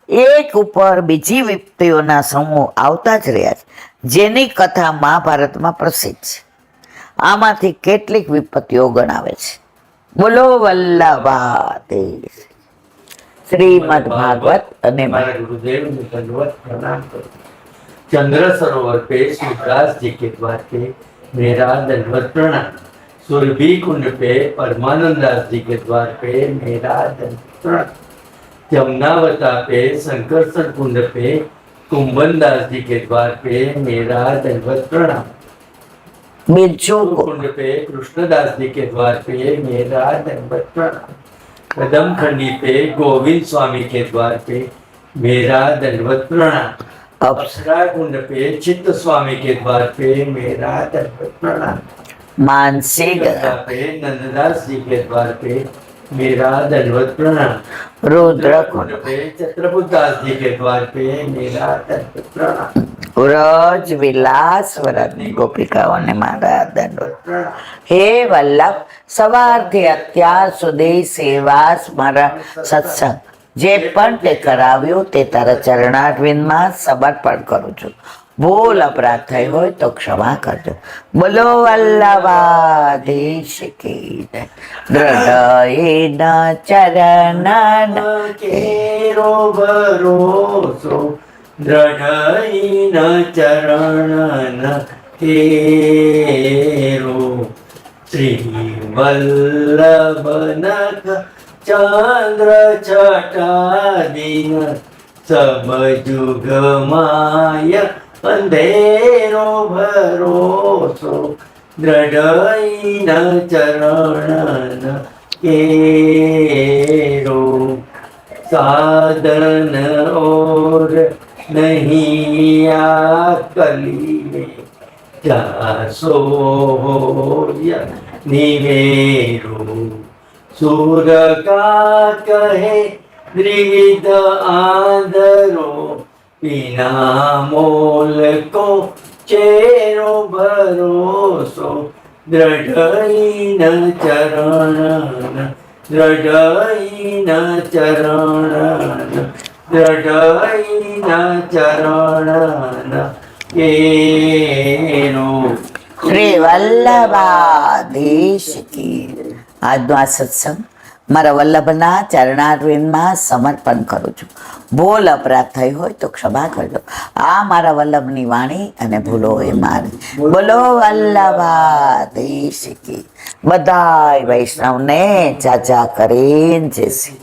એક ઉપર બીજી વિપત્તિઓના સમૂહ આવતા જ રહ્યા છે, જેની કથા મહાભારતમાં પ્રસિદ્ધ છે. આમાંથી કેટલીક વિપત્તિઓ ગણાવે છે. બોલો વલ્લભાદેવ. શ્રીમદ ભાગવત અને મારા गुरुदेव ने दंडवत प्रणाम करो। चंद्र सरोवर पे शिवदास जी के द्वार पे मेरा दंडवत प्रणाम। सुरभि कुंड पे परमानंद दास जी के द्वार पे मेरा दंडवत प्रणाम। जमुनावता पे शंकरसर कुंड पे कुंभन दास जी के द्वार पे मेरा दंडवत प्रणाम। बिच्छू कुंड पे कृष्णदास जी के द्वार पे मेरा दंडवत प्रणाम। कदम खंडी पे गोविंद स्वामी के द्वार पे मेरा दंडवत प्रणाम। अप्सरा कुंड पे चित्त स्वामी के द्वार पे मेरा दंडवत प्रणाम। मानसी गंगा पे नंददास जी के द्वार पे मेरा दंडवत प्रणाम। रुद्र कुंड पे छत्रपुत दास जी के द्वार पे मेरा दंडवत प्रणाम। વ્રજ વિલાસ વરની ગોપિકાઓને મારા દંડવત. હે વલ્લભ, સવારથી અત્યાર સુધી સેવા સ્મરણ સત્સંગ જે પણ તે કરાવ્યું તે તારા ચરણારવિંદમાં સમર્પણ કરું છું. ભૂલ અપરાધ થઈ હોય તો ક્ષમા કરજો. બોલો વલ્લભાધીશ કી જય. દ્રઢ ચરણ કેરો ભરોસો દ્રઢઈન ચરણ કેરો શ્રી વલ્લભનખ ચંદ્ર છટાદિન સબ જુગ માય અંધેરો ભરોસો દ્રઢઈન ચરણ કેરો साधन और नहीं आकली में जासो निवेरो सूर का कहे द्विविध आदरो बिना मोल को चेरो भरोसो દ્રઢઈન ચરણ દ્રઢઈન ચરણ દ્રઢઈન ચરણ કેરો. શ્રી વલ્લભાધીશ કી. આજનો આ સત્સંગ મારા વલ્લભના ચરણારવિંદમાં સમર્પણ કરું છું. ભૂલ અપરાધ થઈ હોય તો ક્ષમા કરજો. આ મારા વલ્લભની વાણી અને ભૂલો એ મારી. બોલો વલ્લભાધીશ કી. બધાય વૈષ્ણવને ચાચા કરીને જય શ્રી